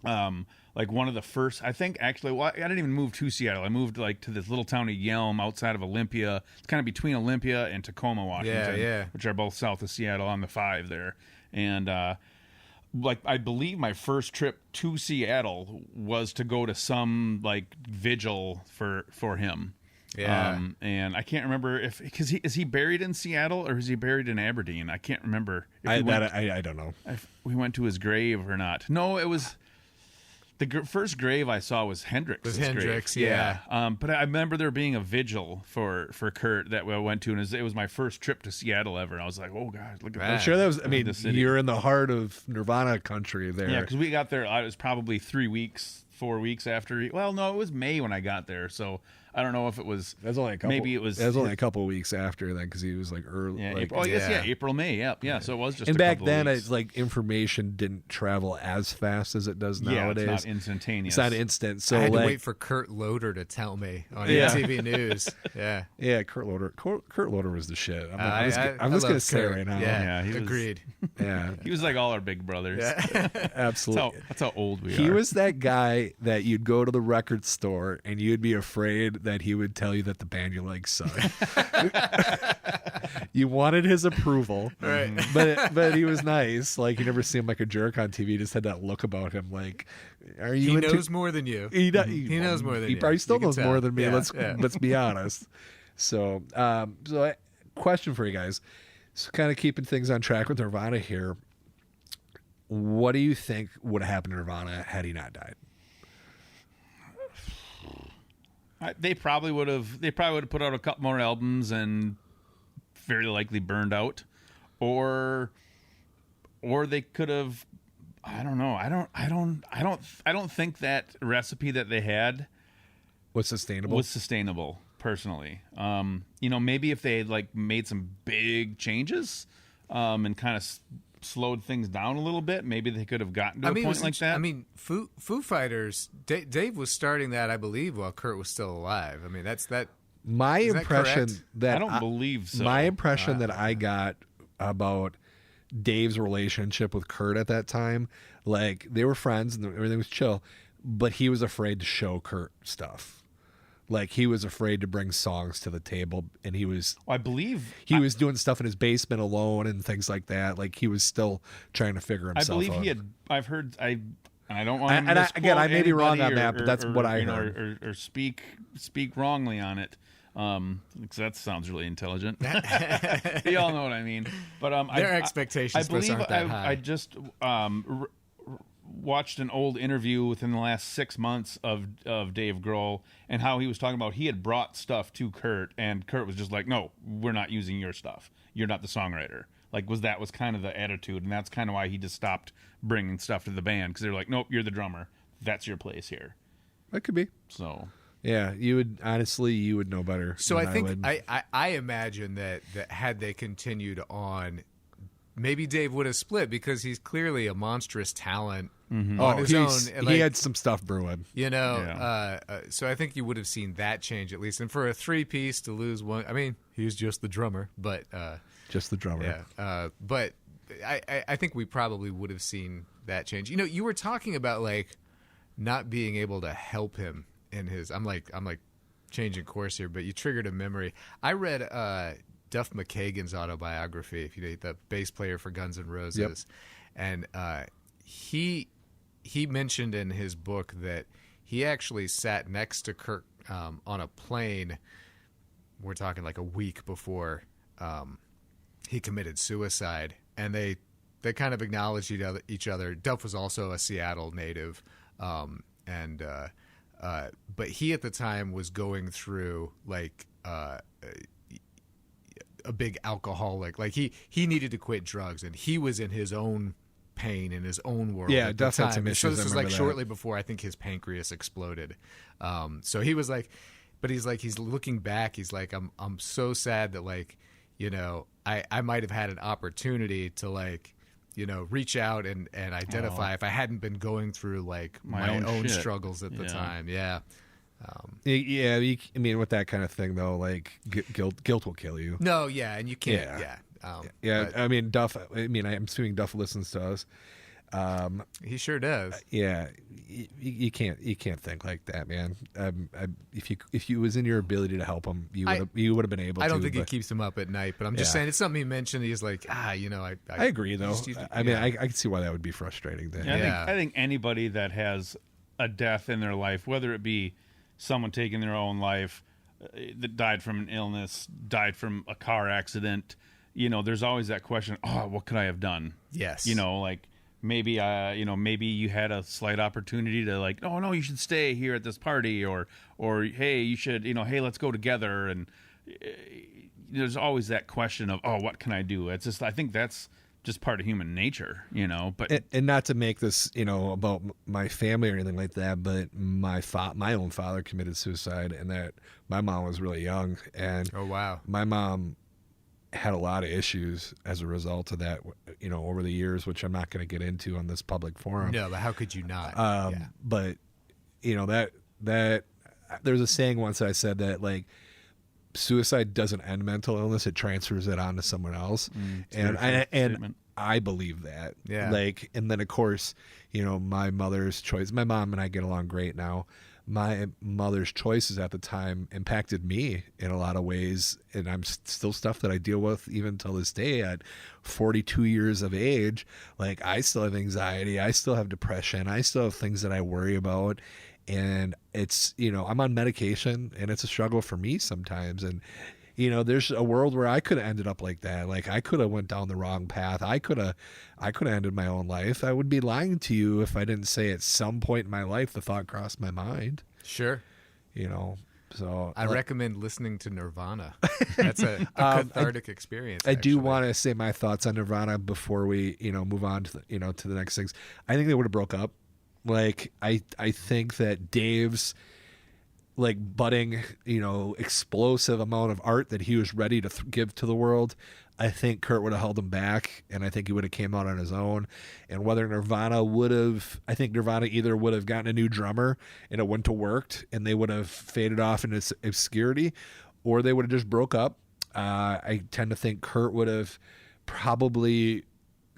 like one of the first, I think actually, well, I didn't even move to Seattle. I moved like to this little town of Yelm outside of Olympia. It's kind of between Olympia and Tacoma, Washington, yeah. which are both south of Seattle on the 5 there. And like I believe my first trip to Seattle was to go to some like vigil for him. Yeah. And I can't remember because is he buried in Seattle or is he buried in Aberdeen? I can't remember. If I don't know. if we went to his grave or not. No, it was the first grave I saw was Hendrix. Was Hendrix, yeah. But I remember there being a vigil for Kurt that I went to, and it was my first trip to Seattle ever. And I was like, oh god, look at Right. I'm that. sure that was. I mean, the city. you're in the heart of Nirvana country there. Yeah, because we got there. It was probably 4 weeks after. Well, no, it was May when I got there, so I don't know if it was. That's only a couple. Maybe it was. That was only a couple weeks after that because he was like early. Yeah, like, April, I guess April, May. Yeah. So it was just. And a back couple then, of weeks. it's like information didn't travel as fast as it does Yeah, nowadays. it's not instantaneous. It's not instant. So I had like, to wait for Kurt Loder to tell me on Yeah. MTV News. Yeah. yeah, Kurt Loder was the shit. I'm I just love gonna say Kurt. right now. Yeah, he was- agreed. Yeah, He was like all our big brothers. absolutely. That's how old we are. He was that guy that you'd go to the record store and you'd be afraid that he would tell you that the band you like sucked. You wanted his approval, Right. But he was nice. Like you never see him like a jerk on TV. He just had that look about him. Like, are you? He into- knows more than you. He knows more than he you. probably still You can knows tell. more than me. Yeah, Let's be honest. So, question for you guys. So, kind of keeping things on track with Nirvana here. What do you think would have happened to Nirvana had he not died? They probably would have put out a couple more albums and very likely burned out, or they could have. I don't know. I don't think that recipe that they had What's sustainable? was sustainable. Personally, maybe if they had like made some big changes, and kind of slowed things down a little bit, maybe they could have gotten to a point like that. I mean, Foo Fighters. Dave was starting that, I believe, while Kurt was still alive. I mean, that's that. My Is that impression correct? that I don't believe so. My impression that I got about Dave's relationship with Kurt at that time, like they were friends and everything was chill, but he was afraid to show Kurt stuff. Like he was afraid to bring songs to the table, and he was I believe he was doing stuff in his basement alone and things like that. Like he was still trying to figure I himself believe out. he had. I've heard. I don't want to And misquote again, I may be wrong anybody on that, but that's what I heard. Or speak wrongly on it. Because that sounds really intelligent. You all know what I mean. But Their expectations I believe aren't that high. I just watched an old interview within the last 6 months of Dave Grohl and how he was talking about he had brought stuff to Kurt, and Kurt was just like, "No, we're not using your stuff. You're not the songwriter." Like that was kind of the attitude, and that's kind of why he just stopped bringing stuff to the band, because they're like, "Nope, you're the drummer. That's your place here." That could be. So Yeah, you would know better. So than I think would. I imagine that had they continued on, maybe Dave would have split, because he's clearly a monstrous talent on his own. And he had some stuff brewing. So I think you would have seen that change at least. And for a 3-piece to lose one, I mean, he's just the drummer, but Just the drummer. yeah. But I think we probably would have seen that change. You were talking about like not being able to help him in his. I'm like changing course here, but you triggered a memory. I read Duff McKagan's autobiography, if you know, the bass player for Guns N' Roses, and he mentioned in his book that he actually sat next to Kurt on a plane. We're talking like a week before he committed suicide, and they kind of acknowledged each other. Duff was also a Seattle native, but he at the time was going through like a big alcoholic. Like he needed to quit drugs, and he was in his own pain in his own world. Yeah, at the Duff had time. some So issues, this I was like remember that. shortly before I think his pancreas exploded. So he was like, but he's looking back. He's like, I'm so sad that like, I might have had an opportunity to like, reach out and identify if I hadn't been going through like my own shit. struggles at the time. Yeah. I mean, with that kind of thing though, like guilt will kill you. No. Yeah. And you can't. Yeah. Yeah. I mean, Duff. I'm assuming Duff listens to us. He sure does. Yeah, you can't think like that, man. If you was in your ability to help him, you would have been able. I don't to, think but, it keeps him up at night, but I'm just saying it's something he mentioned. He's like, I agree though. I mean, I can see why that would be frustrating. Then. Yeah, I think anybody that has a death in their life, whether it be someone taking their own life, that died from an illness, died from a car accident, there's always that question, what could I have done? Yes. Like maybe, maybe you had a slight opportunity to like, oh no, you should stay here at this party, or hey, you should, hey, let's go together. And there's always that question of, what can I do? It's just, I think that's just part of human nature, you know. But and not to make this, you know, about my family or anything like that, but my own father committed suicide, and that my mom was really young, and Oh, wow. my mom had a lot of issues as a result of that, you know, over the years, which I'm not going to get into on this public forum. No, but how could you not? But you know, that there's a saying once I said that, like, suicide doesn't end mental illness, it transfers it on to someone else. And I believe that. Yeah. Like, and then of course, you know, my mother's choice, my mom and I get along great now. My mother's choices at the time impacted me in a lot of ways, and I'm still stuff that I deal with even till this day at 42 years of age. Like, I still have anxiety, I still have depression, I still have things that I worry about, and it's, you know, I'm on medication, and it's a struggle for me sometimes. And you know, there's a world where I could have ended up like that. Like, I could have went down the wrong path. I could have ended my own life. I would be lying to you if I didn't say at some point in my life the thought crossed my mind. Sure. You know, so I recommend listening to Nirvana. That's a cathartic experience. I do want to say my thoughts on Nirvana before we, you know, move on to to the next things. I think they would have broke up. Like, I think that Dave's, like, budding, you know, explosive amount of art that he was ready to give to the world, I think Kurt would have held him back, and I think he would have came out on his own. And whether Nirvana would have, I think Nirvana either would have gotten a new drummer and it wouldn't have worked and they would have faded off into obscurity, or they would have just broke up. I tend to think Kurt would have probably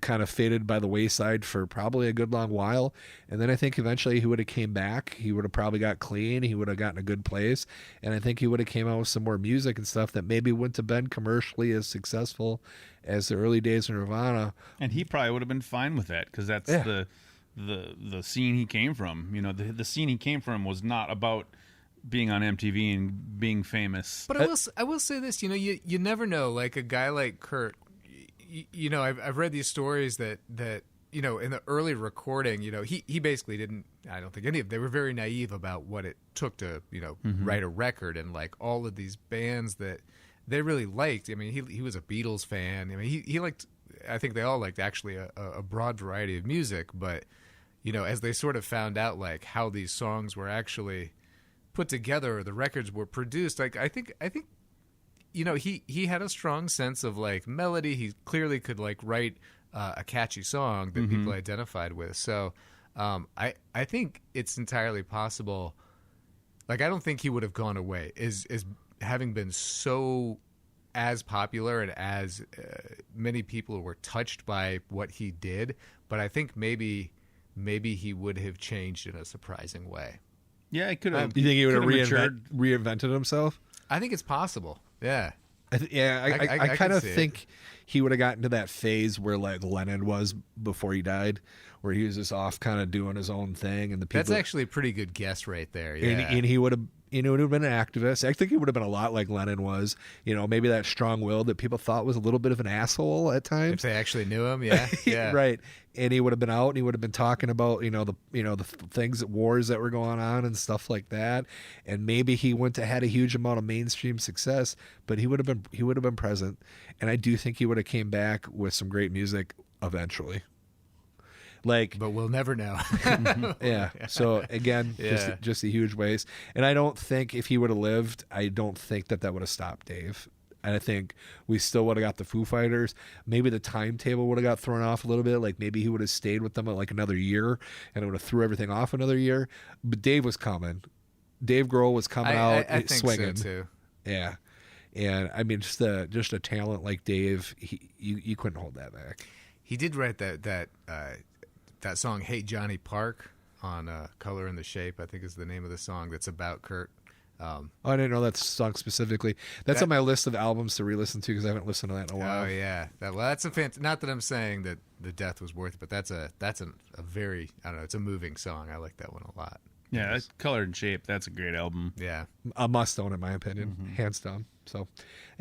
kind of faded by the wayside for probably a good long while, and then I think eventually he would have came back. He would have probably got clean, he would have gotten a good place, and I think he would have came out with some more music and stuff that maybe wouldn't have been commercially as successful as the early days of Nirvana. And he probably would have been fine with that, because that's the scene he came from. You know, the scene he came from was not about being on MTV and being famous. But I will say this, you know, you never know. Like, a guy like Kurt, you know, I've read these stories that you know, in the early recording, you know, he basically didn't, I don't think any of them, they were very naive about what it took to, you know, write a record, and like all of these bands that they really liked. I mean, he was a Beatles fan. I mean, he liked, I think they all liked actually a broad variety of music, but you know, as they sort of found out like how these songs were actually put together, or the records were produced, like I think you know, he had a strong sense of like melody. He clearly could like write a catchy song that people identified with. So I think it's entirely possible. Like, I don't think he would have gone away as having been so as popular and as many people were touched by what he did. But I think maybe he would have changed in a surprising way. Yeah, I could have. You think he would have reinvented himself? I think it's possible. Yeah. I kind of think he would have gotten to that phase where like Lennon was before he died, where he was just off kind of doing his own thing, and the people. That's actually a pretty good guess right there. Yeah. And he would have, you know, would have been an activist. I think he would have been a lot like Lennon was. You know, maybe that strong-willed that people thought was a little bit of an asshole at times. If they actually knew him, yeah, yeah, right. And he would have been out, and he would have been talking about, you know, the things, wars that were going on and stuff like that. And maybe he wouldn't have had a huge amount of mainstream success, but he would have been present. And I do think he would have came back with some great music eventually. Like, but we'll never know. Yeah. So again, just a huge waste. And I don't think if he would have lived, I don't think that would have stopped Dave. And I think we still would have got the Foo Fighters. Maybe the timetable would have got thrown off a little bit. Like, maybe he would have stayed with them like another year, and it would have threw everything off another year. But Dave was coming. Dave Grohl was coming out I think swinging. So too. Yeah. And I mean, just a talent like Dave, you couldn't hold that back. He did write that song "Hey Johnny Park" on "Color and the Shape." I think is the name of the song. That's about Kurt. I didn't know that song specifically. That's on my list of albums to re-listen to because I haven't listened to that in a while. Oh yeah, that's a not that I'm saying that the death was worth it, but that's a very, I don't know, it's a moving song. I like that one a lot. Yeah, that's Color and Shape. That's a great album. Yeah, a must own in my opinion, hands down. So,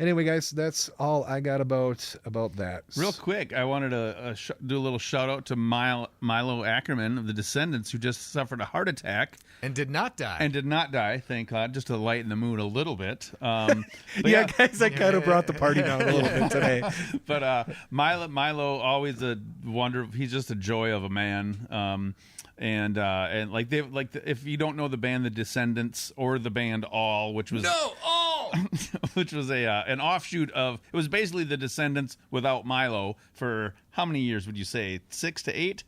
anyway, guys, that's all I got about that. Real quick, I wanted to do a little shout out to Milo Ackerman of the Descendants, who just suffered a heart attack and did not die. Thank God, just to lighten the mood a little bit. Yeah, guys, I kind of brought the party down a little bit today. But Milo, always a wonder. He's just a joy of a man. And if you don't know the band The Descendants or the band All, which was which was an offshoot of, it was basically The Descendants without Milo for how many years would you say? 6 to 8?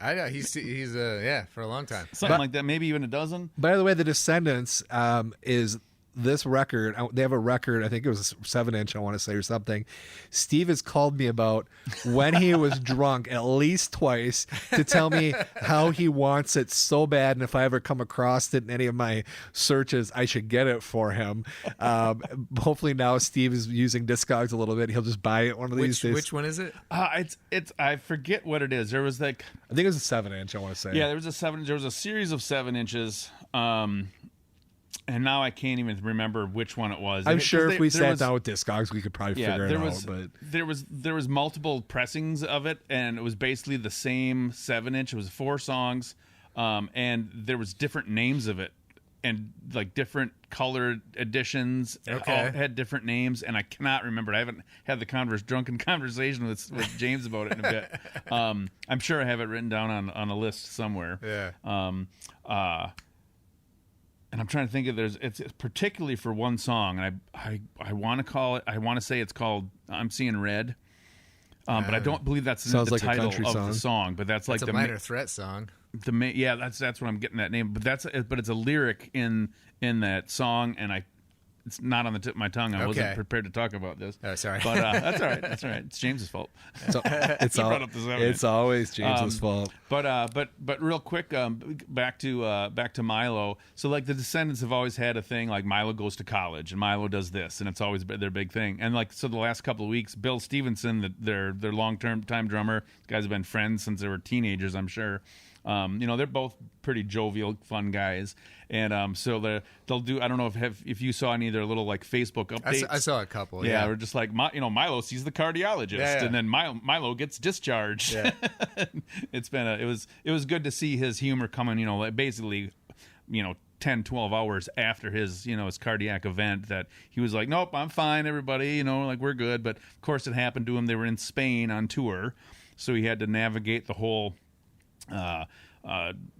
I know he's for a long time, something like that, maybe even a dozen. By the way, The Descendants is this record. They have a record, I think it was a 7-inch, I want to say, or something. Steve has called me about when he was drunk at least twice to tell me how he wants it so bad, and if I ever come across it in any of my searches, I should get it for him. Hopefully now Steve is using Discogs a little bit. He'll just buy it one of these days. Which one is it? It's I forget what it is. There was I think it was a 7-inch, I want to say. Yeah, there was a series of 7 inches. And now I can't even remember which one it was. I'm sure if we sat down with Discogs, we could probably figure it out. But there was multiple pressings of it, and it was basically the same 7-inch. It was 4 songs, and there was different names of it, and like different colored editions. Okay. All had different names, and I cannot remember. I haven't had the drunken conversation with James about it in a bit. I'm sure I have it written down on a list somewhere. Yeah. And I'm trying to think of it's particularly for one song, and I want to say it's called I'm Seeing Red, but I don't believe that's the title of the song. But that's like a Minor Threat song. That's what I'm getting that name. But it's a lyric in that song, and it's not on the tip of my tongue. I wasn't prepared to talk about this. Oh, sorry. But that's all right. That's all right. It's James's fault. It's always James's fault. But real quick, back to Milo. So like the Descendants have always had a thing like Milo goes to college and Milo does this, and it's always been their big thing. And like so, the last couple of weeks, Bill Stevenson, their long-term time drummer, these guys have been friends since they were teenagers, I'm sure. They're both pretty jovial, fun guys, and so they'll do. I don't know if you saw any of their little like Facebook updates. I saw a couple. Yeah, we're just like Milo sees the cardiologist, and then Milo gets discharged. Yeah. It was good to see his humor coming. Like basically, 10, 12 hours after his cardiac event, that he was like, nope, I'm fine, everybody. Like we're good. But of course, it happened to him. They were in Spain on tour, so he had to navigate the whole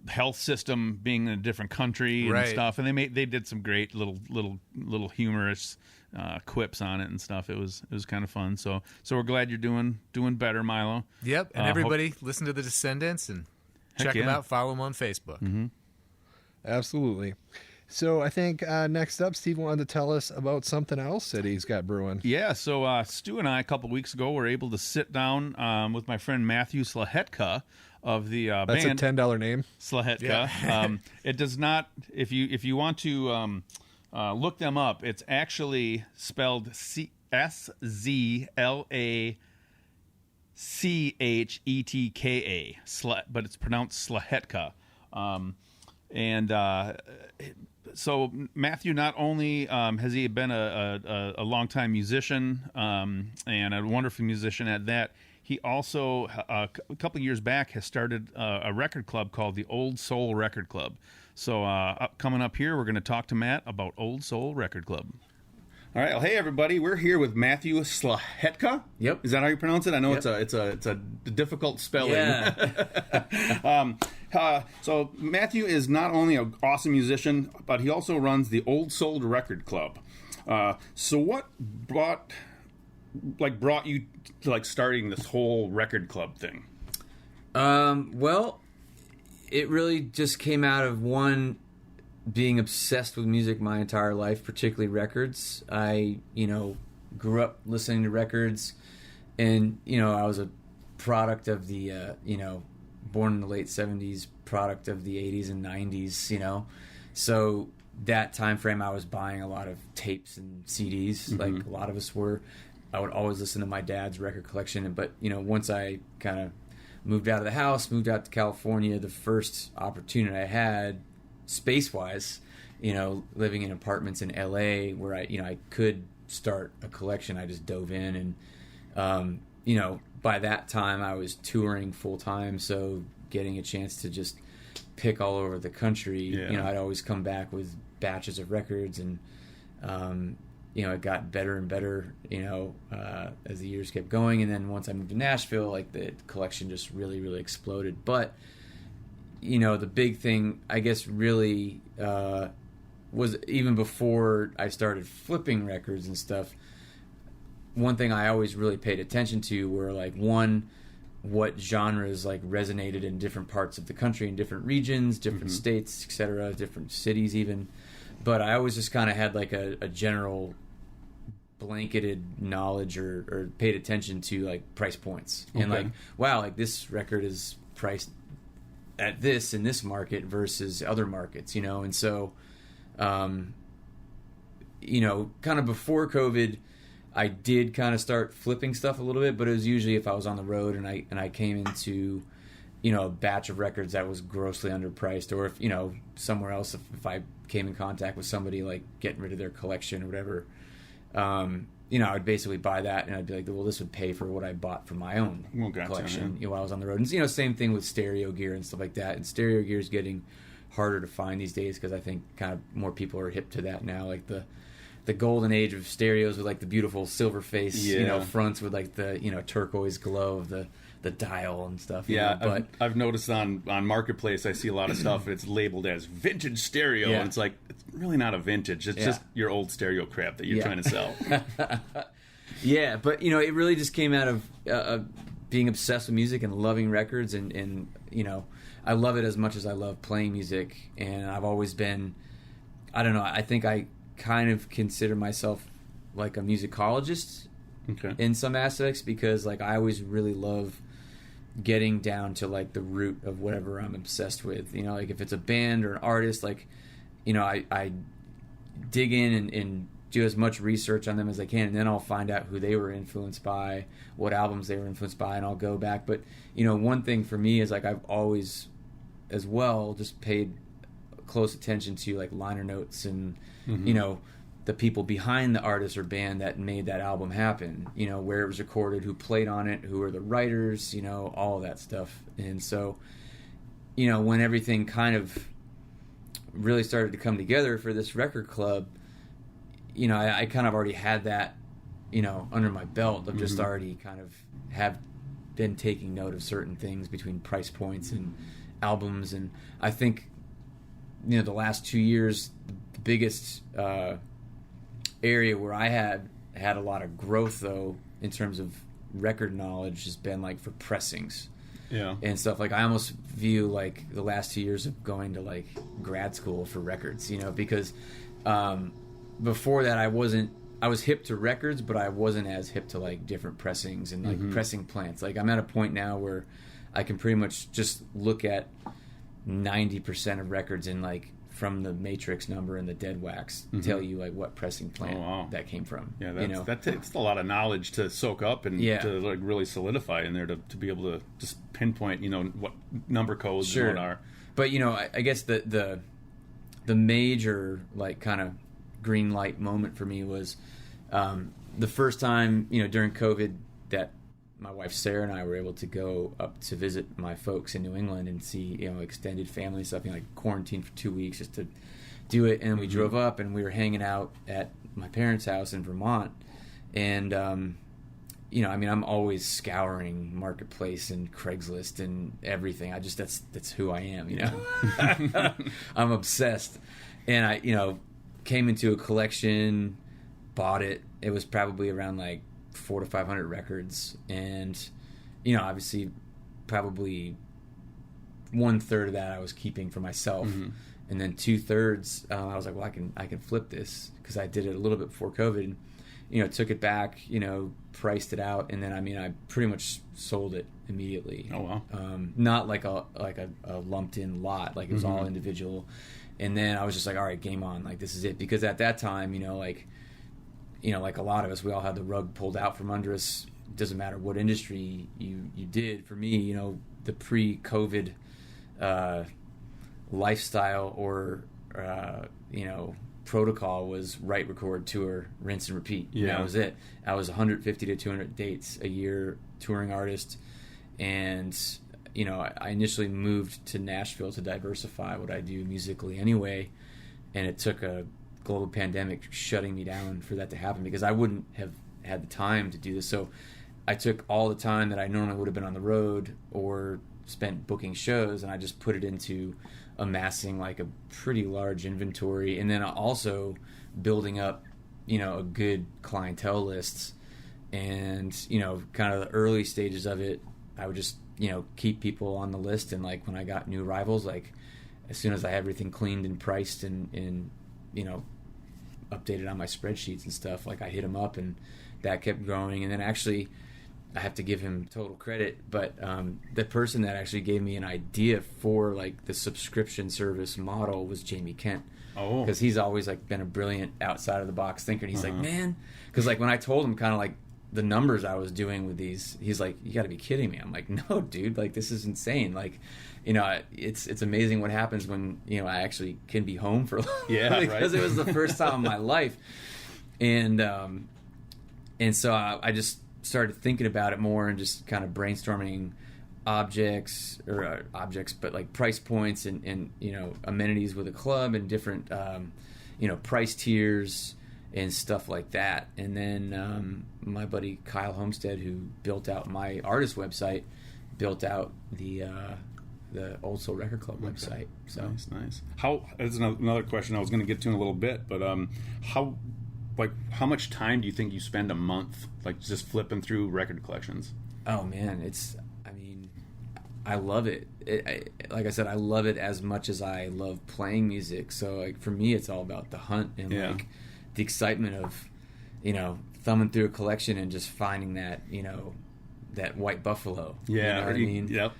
health system being in a different country and stuff, and they did some great little humorous quips on it and stuff. It was kind of fun. So we're glad you're doing better, Milo. Yep, and everybody listen to the Descendants and check them out. Follow them on Facebook. Mm-hmm. Absolutely. So I think next up, Steve wanted to tell us about something else that he's got brewing. Yeah, so Stu and I a couple weeks ago were able to sit down with my friend Matthew Szlachetka of the band. That's a $10 name. Szlachetka. Yeah. It does not. If you want to look them up, it's actually spelled Szlachetka, but it's pronounced Szlachetka. So Matthew, not only has he been a longtime musician and a wonderful musician at that, he also, a couple of years back, has started a record club called the Old Soul Record Club. So coming up here, we're going to talk to Matt about Old Soul Record Club. All right. Well, hey, everybody. We're here with Matthew Szlachetka. Yep. Is that how you pronounce it? I know Yep. it's a difficult spelling. Yeah. So Matthew is not only an awesome musician, but he also runs the Old Soul Record Club. So what brought you to starting this whole record club thing? Well, it really just came out of one, being obsessed with music my entire life, particularly records. I, grew up listening to records, and, I was a product of the, born in the late 70s, product of the 80s and 90s, So that time frame, I was buying a lot of tapes and CDs, like a lot of us were. I would always listen to my dad's record collection. But, once I kind of moved out of the house, moved out to California, the first opportunity I had, space-wise, living in apartments in LA where I could start a collection, I just dove in, and by that time I was touring full time, so getting a chance to just pick all over the country. I'd always come back with batches of records, and it got better and better, as the years kept going. And then once I moved to Nashville, like the collection just really, really exploded. But, the big thing, I guess, really was even before I started flipping records and stuff, one thing I always really paid attention to were, like, what genres, like, resonated in different parts of the country, in different regions, different states, etc., different cities even. But I always just kind of had, like, a general blanketed knowledge or paid attention to, like, price points. And, like, wow, like, this record is priced at this in this market versus other markets, And so, kind of before COVID, I did kind of start flipping stuff a little bit, but it was usually if I was on the road and I came into, a batch of records that was grossly underpriced, or if, somewhere else, if I came in contact with somebody, like, getting rid of their collection or whatever, I would basically buy that, and I'd be like, well, this would pay for what I bought for my own collection, while I was on the road. And, same thing with stereo gear and stuff like that. And stereo gear is getting harder to find these days because I think kind of more people are hip to that now, like the golden age of stereos with, like, the beautiful silver face, fronts with, like, the, turquoise glow of the dial and stuff. But I've noticed on Marketplace, I see a lot of stuff, and it's labeled as vintage stereo, and it's like, it's really not a vintage. It's just your old stereo crap that you're trying to sell. Yeah, but, it really just came out of being obsessed with music and loving records, and I love it as much as I love playing music, and I've always been, I don't know, I think I kind of consider myself like a musicologist in some aspects, because, like, I always really love getting down to, like, the root of whatever I'm obsessed with. Like, if it's a band or an artist, like, I dig in and do as much research on them as I can, and then I'll find out who they were influenced by, what albums they were influenced by, and I'll go back. But, one thing for me is, like, I've always as well just paid close attention to, like, liner notes and the people behind the artist or band that made that album happen, where it was recorded, who played on it, who were the writers, all of that stuff. And so, when everything kind of really started to come together for this record club, I kind of already had that, under my belt of just already kind of have been taking note of certain things between price points and albums. And I think, the last 2 years, the biggest area where I had a lot of growth, though, in terms of record knowledge, has been, like, for pressings and stuff. Like, I almost view, like, the last 2 years of going to, like, grad school for records, because before that I was hip to records, but I wasn't as hip to, like, different pressings and, like, pressing plants. Like, I'm at a point now where I can pretty much just look at 90% of records and, like, from the matrix number and the dead wax, tell you, like, what pressing plant that came from. Yeah, that takes a lot of knowledge to soak up and to, like, really solidify in there to be able to just pinpoint, what number codes and what are. But, I guess the major, like, kind of green light moment for me was the first time, during COVID, that my wife Sarah and I were able to go up to visit my folks in New England and see, extended family stuff, like quarantine for 2 weeks just to do it. And we drove up and we were hanging out at my parents' house in Vermont. And, I'm always scouring Marketplace and Craigslist and everything. That's who I am, I'm obsessed. And I, came into a collection, bought it. It was probably around, like, 400 to 500 records, and obviously probably 1/3 of that I was keeping for myself, and then 2/3 I was like, well, I can flip this, because I did it a little bit before COVID, took it back, priced it out, and then I pretty much sold it immediately. Oh wow. Not like a lumped in lot, like it was all individual. And then I was just like, all right, game on, like, this is it. Because at that time, like a lot of us, we all had the rug pulled out from under us. It doesn't matter what industry you did. For me, the pre-COVID protocol was write, record, tour, rinse, and repeat. And that was it. I was 150 to 200 dates a year touring artist. And, you know, I initially moved to Nashville to diversify what I do musically anyway. And it took a global pandemic shutting me down for that to happen, because I wouldn't have had the time to do this. So I took all the time that I normally would have been on the road or spent booking shows, and I just put it into amassing like a pretty large inventory, and then also building up, you know, a good clientele list. And, you know, kind of the early stages of it, I would just, you know, keep people on the list, and like when I got new arrivals, like as soon as I had everything cleaned and priced and you know, updated on my spreadsheets and stuff, like I hit them up, and that kept growing. And then actually, I have to give him total credit, but the person that actually gave me an idea for like the subscription service model was Jamie Kent. Oh, because he's always like been a brilliant outside of the box thinker. And he's like, man, because like when I told him kind of like the numbers I was doing with these, he's like, you got to be kidding me. I'm like, no, dude, like this is insane. Like, you know, it's amazing what happens when, you know, I actually can be home for because it was the first time in my life. And so I just started thinking about it more and just kind of brainstorming objects, but like price points and you know, amenities with a club and different you know, price tiers and stuff like that. And then my buddy Kyle Homestead, who built out my artist website, built out the Old Soul Record Club website. So nice. How? That's another question I was going to get to in a little bit, but how much time do you think you spend a month, like just flipping through record collections? Oh man, I love it. Like I said, I love it as much as I love playing music. So like for me, it's all about the hunt and like the excitement of, you know, thumbing through a collection and just finding that, you know, that white buffalo. Yeah, you know what I mean? Yep.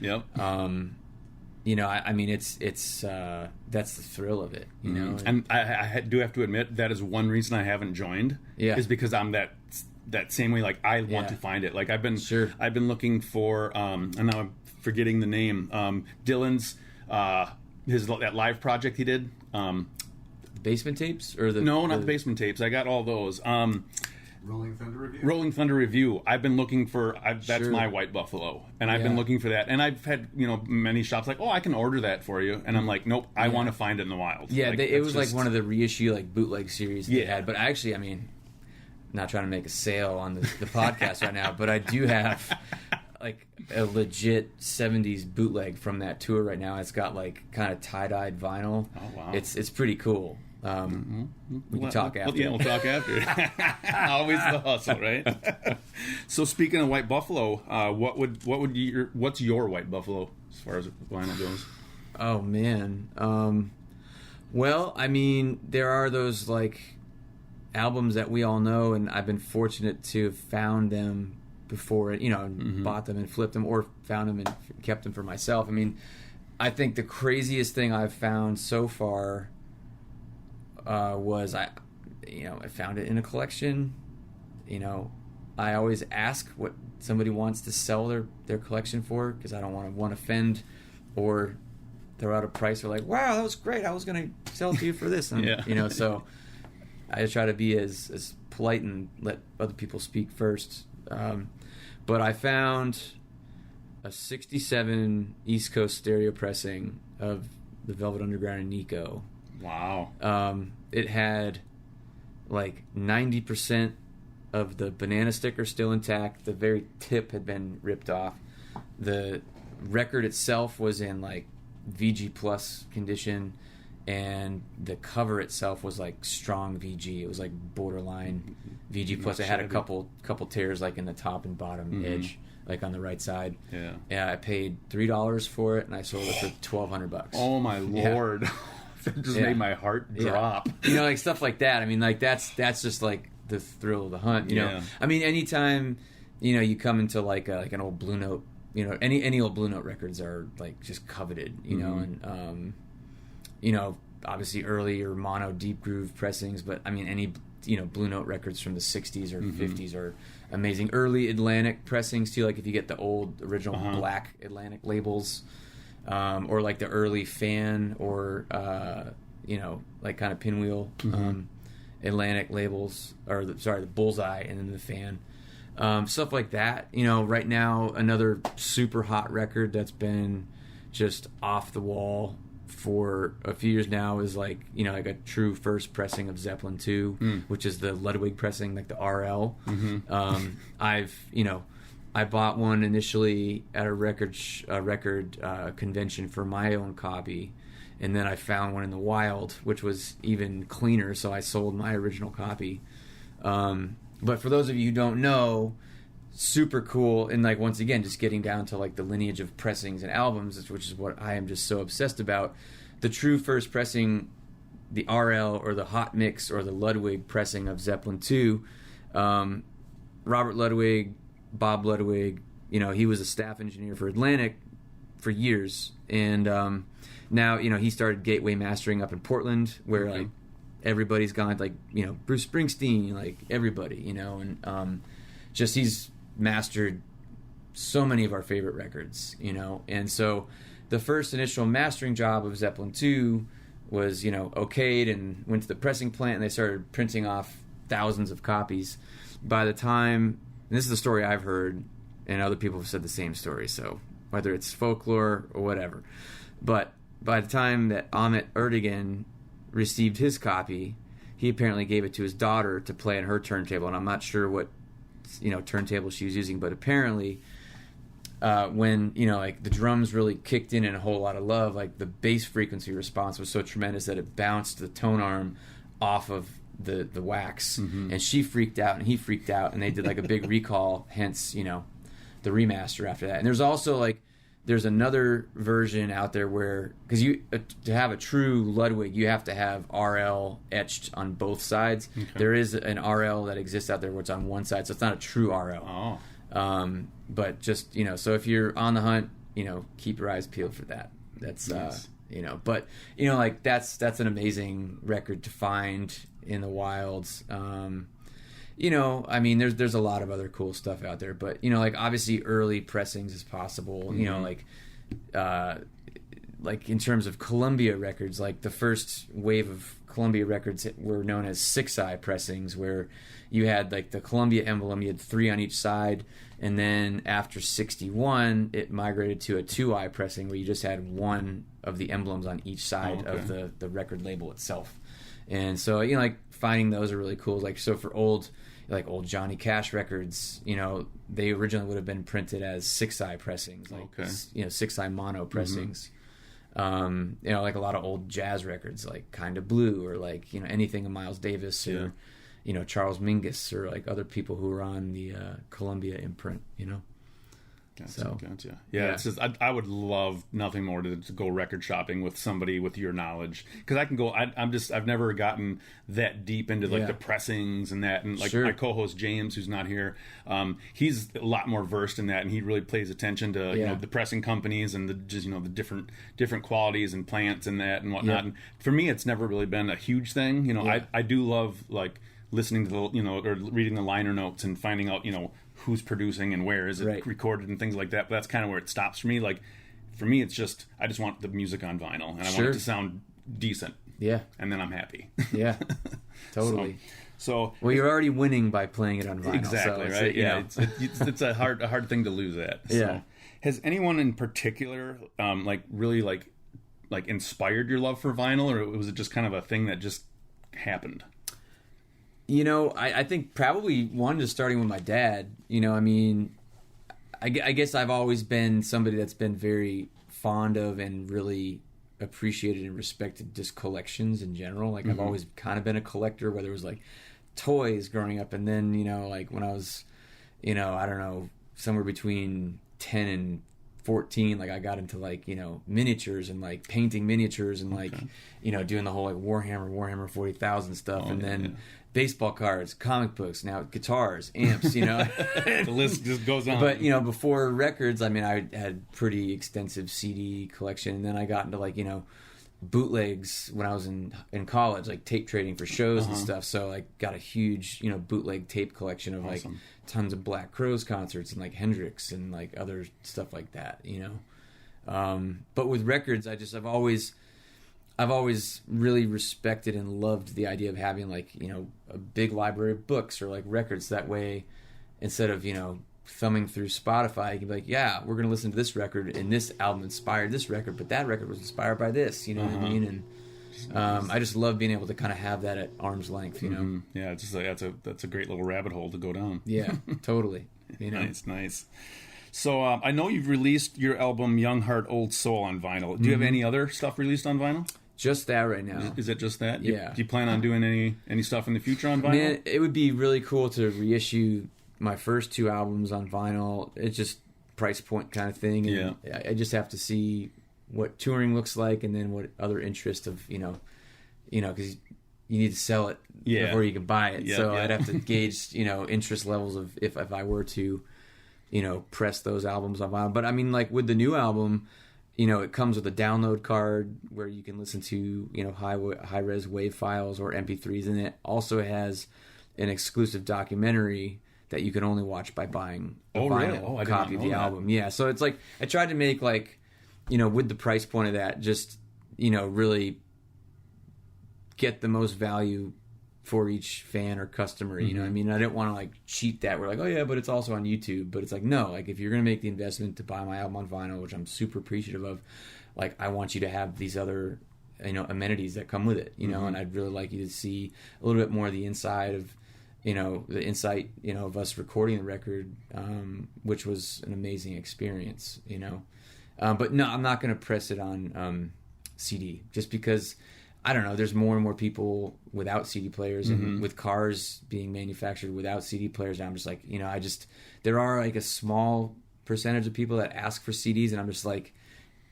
You know, I mean, it's that's the thrill of it, you know. And I do have to admit that is one reason I haven't joined. Yeah, is because I'm that same way. Like I want to find it. Like I've been looking for and now I'm forgetting the name. Dylan's that live project he did. Basement tapes or not the basement tapes. I got all those. Rolling Thunder Review. Rolling Thunder Review. I've been looking for. That's my white buffalo, and I've been looking for that. And I've had many shops like, oh, I can order that for you, and I'm like, nope, I want to find it in the wild. Yeah, like, it was like one of the reissue like bootleg series they had. But actually, I mean, not trying to make a sale on the podcast right now, but I do have like a legit 70s bootleg from that tour right now. It's got like kind of tie-dyed vinyl. Oh wow, it's pretty cool. We can talk after. Yeah, we'll talk after. Always the hustle, right? So speaking of white buffalo, what's your white buffalo as far as vinyl goes? Oh man, well, I mean, there are those like albums that we all know, and I've been fortunate to have found them before, you know, bought them and flipped them, or found them and kept them for myself. I mean, I think the craziest thing I've found so far was I found it in a collection. You know, I always ask what somebody wants to sell their collection for, because I don't want to offend or throw out a price. Or like, wow, that was great, I was going to sell it to you for this. And, you know, so I just try to be as polite and let other people speak first. But I found a 67 East Coast stereo pressing of the Velvet Underground and Nico. Wow. It had like 90% of the banana sticker still intact. The very tip had been ripped off. The record itself was in like VG Plus condition, and the cover itself was like strong VG. It was like borderline VG Plus. It had a couple tears like in the top and bottom edge, like on the right side. Yeah, I paid $3 for it, and I sold it for $1,200. Oh my lord. That just made my heart drop. You know, like stuff like that. I mean, like that's just like the thrill of the hunt. You know, I mean, anytime you come into like an old Blue Note, you know, any old Blue Note records are like just coveted. You know, and obviously earlier mono deep groove pressings, but I mean any Blue Note records from the 60s or 50s are amazing. Early Atlantic pressings too, like if you get the old original black Atlantic labels. Or like the early Fan or like kind of pinwheel, Atlantic labels, or the Bullseye, and then the Fan. Stuff like that. Right now, another super hot record that's been just off the wall for a few years now is like a true first pressing of Zeppelin 2, which is the Ludwig pressing, like the RL. I bought one initially at a record convention for my own copy, and then I found one in the wild, which was even cleaner, so I sold my original copy. But for those of you who don't know, super cool, and like once again, just getting down to like the lineage of pressings and albums, which is what I am just so obsessed about. The true first pressing, the RL or the Hot Mix or the Ludwig pressing of Zeppelin 2, Robert Ludwig, Bob Ludwig, he was a staff engineer for Atlantic for years, and now he started Gateway Mastering up in Portland, where like everybody's gone, like Bruce Springsteen, like everybody, and just he's mastered so many of our favorite records, and so the first initial mastering job of Zeppelin 2 was okayed and went to the pressing plant, and they started printing off thousands of copies. By the time, and this is the story I've heard, and other people have said the same story, so whether it's folklore or whatever, but by the time that Ahmet Erdogan received his copy, he apparently gave it to his daughter to play on her turntable, and I'm not sure what turntable she was using, but apparently when like the drums really kicked in and a whole lot of love, like the bass frequency response was so tremendous that it bounced the tone arm off of the wax, and she freaked out and he freaked out, and they did like a big recall, hence the remaster after that. And there's also like there's another version out there where, because you to have a true Ludwig, you have to have RL etched on both sides. There is an RL that exists out there where it's on one side, so it's not a true RL. But just so if you're on the hunt, keep your eyes peeled for that. That's nice. But like that's an amazing record to find in the wilds. I mean, there's a lot of other cool stuff out there, but like obviously early pressings is possible. Like in terms of Columbia records, like the first wave of Columbia records were known as 6-eye pressings, where you had like the Columbia emblem, you had 3 on each side, and then after 61, it migrated to a 2-eye pressing where you just had one of the emblems on each side of the record label itself. And so like finding those are really cool. Like so for old Johnny Cash records, they originally would have been printed as 6-eye pressings, like 6-eye mono pressings. Like a lot of old jazz records, like Kinda Blue, or like anything of Miles Davis, or Charles Mingus, or like other people who were on the Columbia imprint. Gotcha. Yeah, it's just I would love nothing more to go record shopping with somebody with your knowledge, because I can go. I've never gotten that deep into like the pressings and that, and like my co-host James, who's not here, he's a lot more versed in that, and he really pays attention to the pressing companies and the the different qualities and plants and that and whatnot. And for me, it's never really been a huge thing. I do love like listening to the or reading the liner notes and finding out who's producing and where is it recorded and things like that. But that's kind of where it stops for me. Like for me, it's just I just want the music on vinyl, and I want it to sound decent. Yeah, and then I'm happy. Yeah, totally. So well, you're already winning by playing it on vinyl. Exactly, so right? It's a hard thing to lose at. So. Yeah. Has anyone in particular really inspired your love for vinyl, or was it just kind of a thing that just happened? I think probably one, just starting with my dad. I mean, I guess I've always been somebody that's been very fond of and really appreciated and respected just collections in general. Like I've always kind of been a collector, whether it was like toys growing up, and then like when I was I don't know, somewhere between 10 and 14, like I got into like miniatures and like painting miniatures and like doing the whole like Warhammer 40,000 stuff, and then baseball cards, comic books, now guitars, amps, the list just goes on. But before records, I mean, I had pretty extensive CD collection, and then I got into like bootlegs when I was in college, like tape trading for shows and stuff. So like got a huge bootleg tape collection of like tons of Black Crowes concerts and like Hendrix and like other stuff like that. But with records, I've always I've always really respected and loved the idea of having like, you know, a big library of books or like records. That way, instead of, you know, thumbing through Spotify, you can be like, yeah, we're going to listen to this record and this album inspired this record, but that record was inspired by this, you know what I mean? And I just love being able to kind of have that at arm's length, you know? Yeah, it's just like, that's a great little rabbit hole to go down. Yeah, totally. You know? Nice. So I know you've released your album Young Heart, Old Soul on vinyl. Do you have any other stuff released on vinyl? Just that right now. Is it just that? Yeah. Do you plan on doing any stuff in the future on vinyl? Man, it would be really cool to reissue my first 2 albums on vinyl. It's just price point kind of thing. And I just have to see what touring looks like, and then what other interest of, you know, because you need to sell it before you can buy it. So I'd have to gauge, you know, interest levels of if I were to, you know, press those albums on vinyl. But I mean, like with the new album, you know, it comes with a download card where you can listen to, you know, high res WAV files or MP3s, and it also has an exclusive documentary that you can only watch by buying a vinyl copy of the album. Yeah, so it's like I tried to make, like, you know, with the price point of that, just, you know, really get the most value for each fan or customer. You know what I mean? I didn't want to like cheat that. We're like, oh yeah, but it's also on YouTube. But it's like, no, like if you're gonna make the investment to buy my album on vinyl, which I'm super appreciative of, like I want you to have these other, you know, amenities that come with it. You know, and I'd really like you to see a little bit more of the inside of, you know, the insight, you know, of us recording the record, which was an amazing experience, you know. But no, I'm not going to press it on CD, just because, I don't know, there's more and more people without CD players, and with cars being manufactured without CD players, I'm just like, you know, there are like a small percentage of people that ask for CDs, and I'm just like,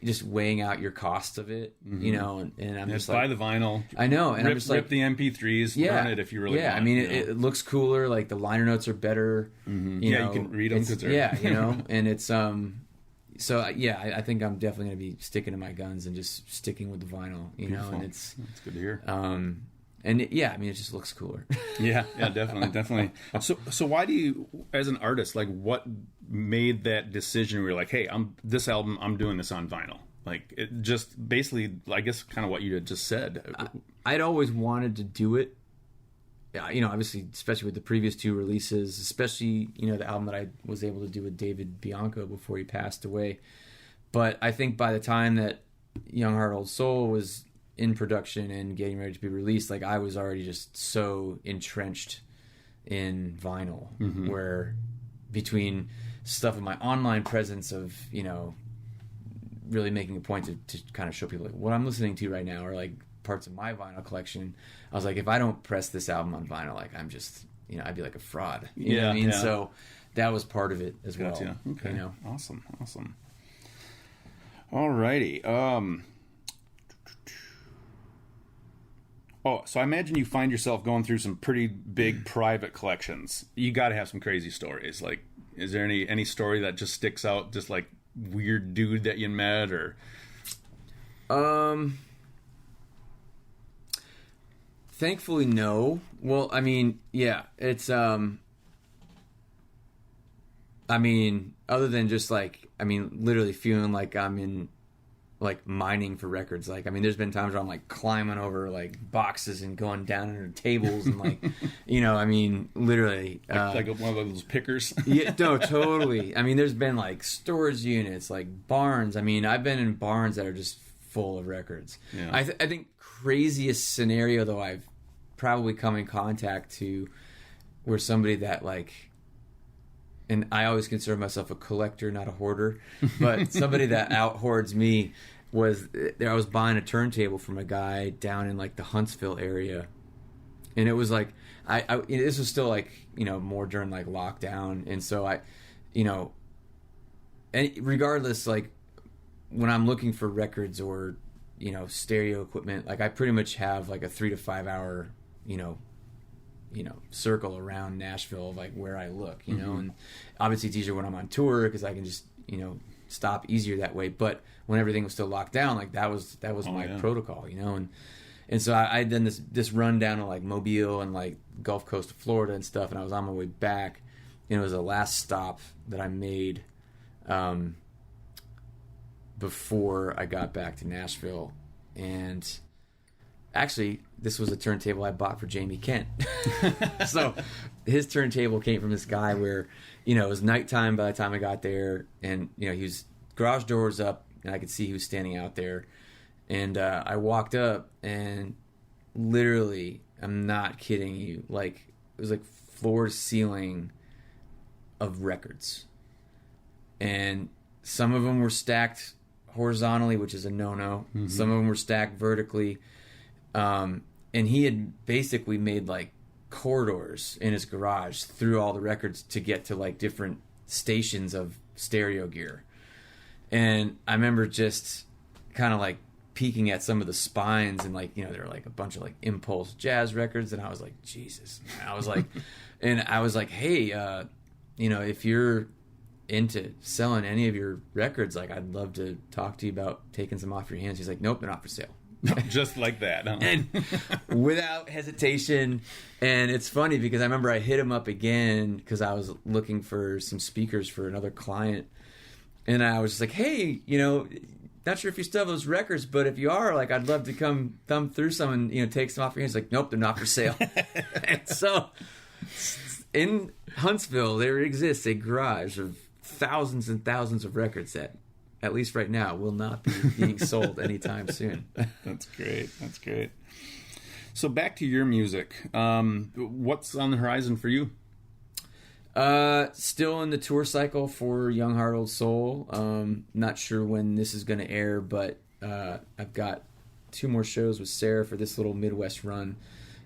just weighing out your cost of it, you know, and I'm just like, buy the vinyl. I know, and I'm just like, rip the MP3s, burn it if you really want. I mean, it looks cooler. Like the liner notes are better. You know, you can read them. You know, and it's So I think I'm definitely going to be sticking to my guns and just sticking with the vinyl. You know, and that's good to hear. And I mean, it just looks cooler. yeah, definitely. So why do you, as an artist, like, what made that decision where you're like, hey, I'm doing this on vinyl? Like, it just basically, I guess, kind of what you had just said. I'd always wanted to do it. You know, obviously, especially with the previous 2 releases, especially, you know, the album that I was able to do with David Bianco before he passed away. But I think by the time that Young Heart, Old Soul was in production and getting ready to be released, like I was already just so entrenched in vinyl, where between stuff in my online presence of, you know, really making a point to kind of show people like what I'm listening to right now, or like parts of my vinyl collection, I was like, if I don't press this album on vinyl, like I'm just, you know, I'd be like a fraud. You know what I mean? Yeah. So that was part of it as well. Okay. You know? Awesome. Alrighty. So I imagine you find yourself going through some pretty big private collections. You got to have some crazy stories. Like, is there any story that just sticks out, just like weird dude that you met, or? Thankfully, no. Well, I mean, yeah, it's, I mean, other than just like, I mean, literally feeling like I'm in, like, mining for records. Like, I mean, there's been times where I'm like climbing over like boxes and going down under tables and like, you know, I mean, literally. Like one of those pickers? Yeah, no, totally. I mean, there's been like storage units, like barns. I mean, I've been in barns that are just full of records. Yeah. I think craziest scenario though I've probably come in contact to where somebody that like, and I always consider myself a collector, not a hoarder, but somebody that out hoards me was there. I was buying a turntable from a guy down in like the Huntsville area, and it was like this was still like, you know, more during like lockdown, and so I, you know, and regardless, like when I'm looking for records or, you know, stereo equipment, like I pretty much have like a 3 to 5 hour, you know, circle around Nashville, like where I look, you know, and obviously it's easier when I'm on tour because I can just, you know, stop easier that way. But when everything was still locked down, like that was my protocol, you know, and so I had done this run down to like Mobile and like Gulf Coast of Florida and stuff, and I was on my way back, and it was the last stop that I made before I got back to Nashville, and actually, this was a turntable I bought for Jamie Kent. So his turntable came from this guy where, it was nighttime by the time I got there, and he was garage doors up, and I could see he was standing out there, and I walked up, and literally, I'm not kidding you, like it was like floor to ceiling of records, and some of them were stacked horizontally, which is a no-no. Mm-hmm. Some of them were stacked vertically. And he had basically made like corridors in his garage through all the records to get to like different stations of stereo gear. And I remember just kind of like peeking at some of the spines, and like, there were like a bunch of like Impulse jazz records, and I was like, Jesus. I was like, and I was like, hey, if you're into selling any of your records, like I'd love to talk to you about taking some off your hands. He's like, nope, they're not for sale. Just like that, huh? And without hesitation. And it's funny because I remember I hit him up again because I was looking for some speakers for another client, and I was just like, hey, not sure if you still have those records, but if you are, like, I'd love to come thumb through some and take some off your hands. He's like, nope, they're not for sale. And so in Huntsville there exists a garage of thousands and thousands of records that, at least right now, will not be being sold anytime soon. That's great. So back to your music. What's on the horizon for you? Still in the tour cycle for Young Heart Old Soul. Not sure when this is going to air, but I've got 2 more shows with Sarah for this little Midwest run.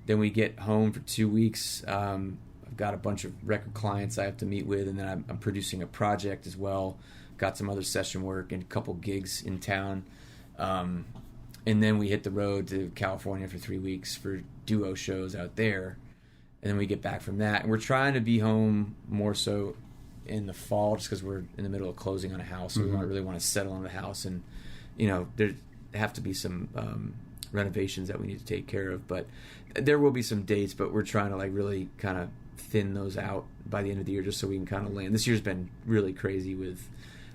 Then we get home for 2 weeks. I've got a bunch of record clients I have to meet with, and then I'm producing a project as well. Got some other session work and a couple gigs in town. And then we hit the road to California for 3 weeks for duo shows out there. And then we get back from that. And we're trying to be home more so in the fall just because we're in the middle of closing on a house. So we don't really want to settle on the house. And, there have to be some renovations that we need to take care of. But there will be some dates, but we're trying to like really kind of thin those out by the end of the year just so we can kind of land. This year's been really crazy with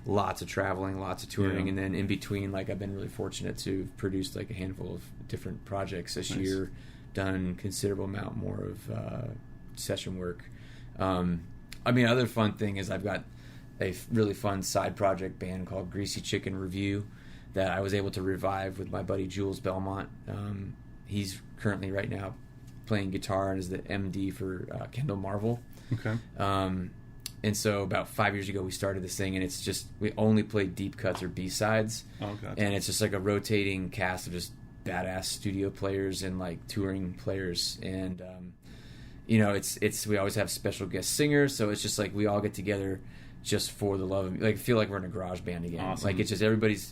lots of traveling, lots of touring, and then in between, like, I've been really fortunate to have produced like a handful of different projects this year, done considerable amount more of session work. Other fun thing is I've got a really fun side project band called Greasy Chicken Review that I was able to revive with my buddy Jules Belmont. He's currently right now playing guitar and is the MD for Kendall Marvel. Okay. And so about 5 years ago we started this thing, and it's just, we only play deep cuts or B-sides. Oh, gotcha. And it's just like a rotating cast of just badass studio players and like touring players. And it's we always have special guest singers, so it's just like we all get together just for the love of, like, feel like we're in a garage band again. Awesome. Like, it's just everybody's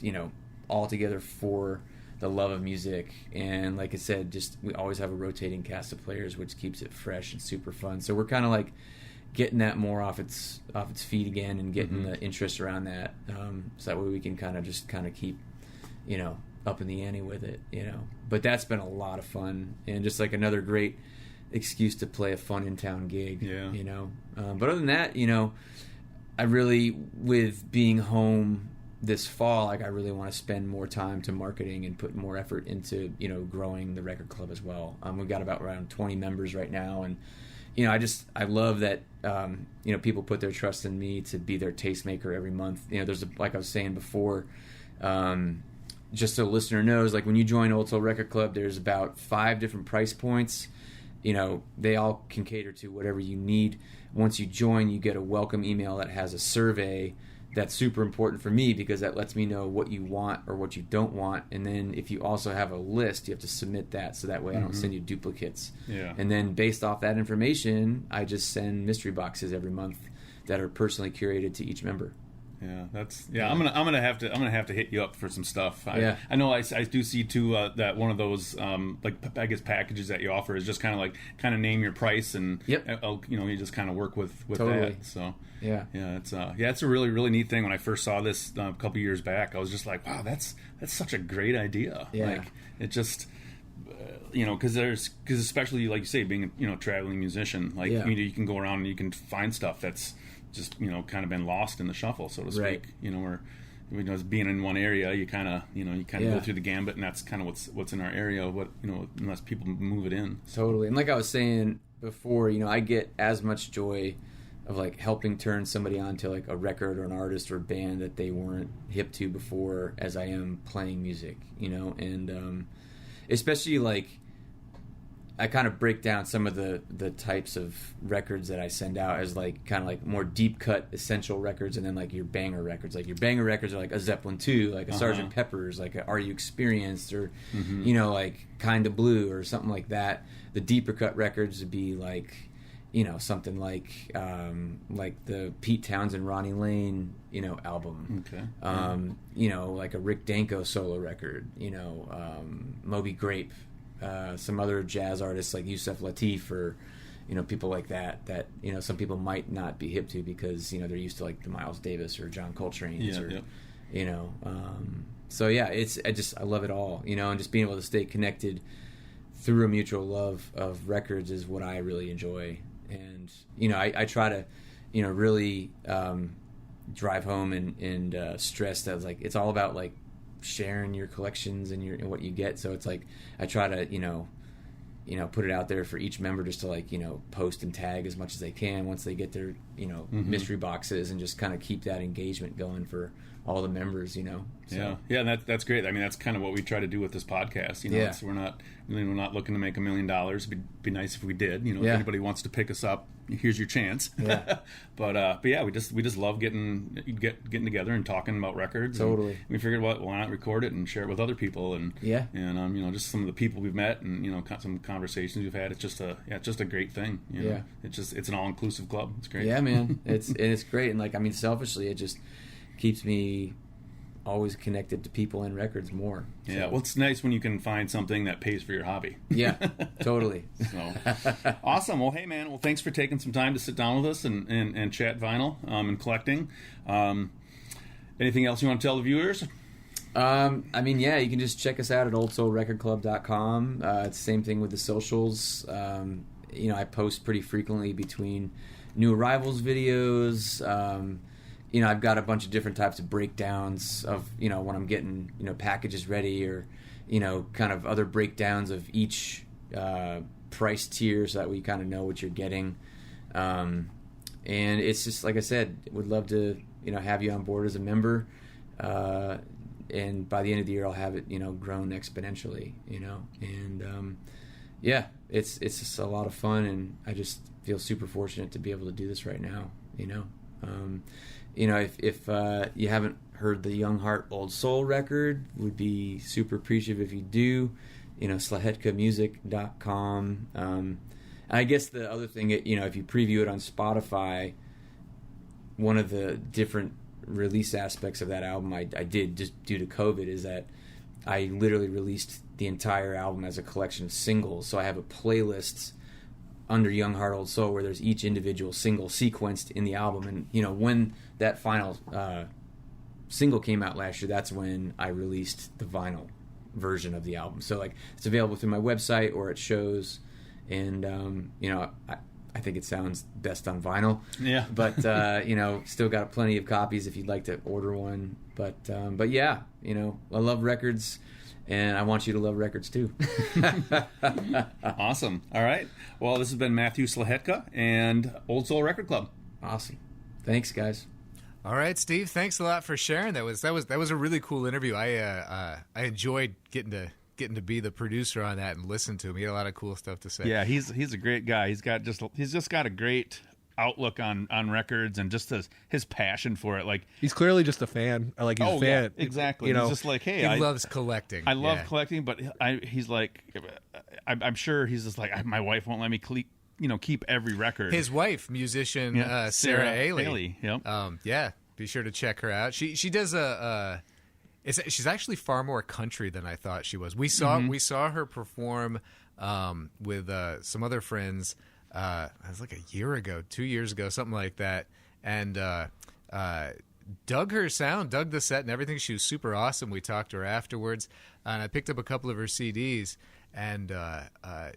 all together for the love of music. And like I said, just we always have a rotating cast of players, which keeps it fresh and super fun. So we're kind of like getting that more off its feet again, and getting the interest around that, so that way we can kind of keep up in the ante with it, but that's been a lot of fun, and just like another great excuse to play a fun in town gig. But other than that, I really, with being home this fall, like, I really want to spend more time to marketing and put more effort into growing the record club as well. We've got about around 20 members right now, and I love that, people put their trust in me to be their tastemaker every month. There's like I was saying before, just so the listener knows, like, when you join Old Soul Record Club, there's about 5 different price points. They all can cater to whatever you need. Once you join, you get a welcome email that has a survey. That's super important for me because that lets me know what you want or what you don't want. And then if you also have a list, you have to submit that, so that way I don't send you duplicates. Yeah. And then based off that information, I just send mystery boxes every month that are personally curated to each member. Yeah, I'm gonna have to hit you up for some stuff. I know I do see too that one of those I guess packages that you offer is just kind of name your price, and you just kind of work with totally. that. So it's it's a really, really neat thing. When I first saw this a couple years back, I was just like, wow, that's such a great idea. Like, it just because especially, like you say, being a traveling musician, like you can go around and you can find stuff that's just kind of been lost in the shuffle, so to speak. Right. Where as being in one area, you kind of Yeah. go through the gambit, and that's kind of what's in our area. Unless people move it in. Totally. And like I was saying before, I get as much joy of like helping turn somebody onto like a record or an artist or a band that they weren't hip to before as I am playing music, and especially like I kind of break down some of the types of records that I send out as like kind of like more deep cut essential records, and then like your banger records. Like your banger records are like a Zeppelin 2, like a Sgt. Pepper's, like a Are You Experienced, or like Kinda Blue or something like that. The deeper cut records would be like something like the Pete Townsend Ronnie Lane album. Okay. Like a Rick Danko solo record. Moby Grape. Some other jazz artists like Yusef Lateef or people like that some people might not be hip to because they're used to like the Miles Davis or John Coltrane's so yeah, I love it all, and just being able to stay connected through a mutual love of records is what I really enjoy. And I try to really drive home and stress that like it's all about like sharing your collections and what you get. So it's like I try to put it out there for each member just to like post and tag as much as they can once they get their mystery boxes, and just kind of keep that engagement going for all the members. So. Yeah, that's great. I mean, that's kind of what we try to do with this podcast. We're not looking to make $1 million. It'd be nice if we did. If anybody wants to pick us up, here's your chance. Yeah. but yeah, we just love getting together and talking about records. Totally. And we figured, why not record it and share it with other people, and just some of the people we've met, and some conversations we've had. It's just a great thing. It's an all inclusive club. It's great. Yeah, man. It's great, and like I mean, selfishly, it just keeps me always connected to people and records more. So. Yeah, well, it's nice when you can find something that pays for your hobby. Yeah, totally. So awesome. Well, hey, man. Well, thanks for taking some time to sit down with us and chat vinyl and collecting. Anything else you want to tell the viewers? I mean, yeah, you can just check us out at oldsoulrecordclub.com. It's the same thing with the socials. I post pretty frequently between new arrivals videos. I've got a bunch of different types of breakdowns of, when I'm getting, packages ready, or, kind of other breakdowns of each price tier so that we kind of know what you're getting. And it's just, like I said, would love to, have you on board as a member. And by the end of the year, I'll have it, grown exponentially, and yeah, it's just a lot of fun, and I just feel super fortunate to be able to do this right now, if you haven't heard the Young Heart Old Soul record, would be super appreciative if you do. SlahetkaMusic.com. I guess the other thing, if you preview it on Spotify, one of the different release aspects of that album I did just due to COVID is that I literally released the entire album as a collection of singles. So I have a playlist under Young Heart Old Soul where there's each individual single sequenced in the album, and when that final single came out last year, that's when I released the vinyl version of the album. So like it's available through my website or at shows, and I think it sounds best on vinyl. Yeah. But still got plenty of copies if you'd like to order one. But yeah, I love records, and I want you to love records too. Awesome. All right. Well, this has been Matthew Szlachetka and Old Soul Record Club. Awesome. Thanks, guys. All right, Steve. Thanks a lot for sharing. That was a really cool interview. I enjoyed getting to be the producer on that and listen to him. He had a lot of cool stuff to say. Yeah, he's a great guy. He's just got a great outlook on records, and just his passion for it. Like, he's clearly just a fan. Like he's a fan. Yeah, exactly. He's just like, hey, he loves collecting. I love collecting, but he's like, I'm sure he's just like, my wife won't let me keep every record. His wife, musician Sarah Ailey. Yep. Yeah, be sure to check her out. She does she's actually far more country than I thought she was. We saw her perform with some other friends. It was like a year ago, 2 years ago, something like that, and dug her sound, dug the set and everything. She was super awesome. We talked to her afterwards, and I picked up a couple of her CDs, and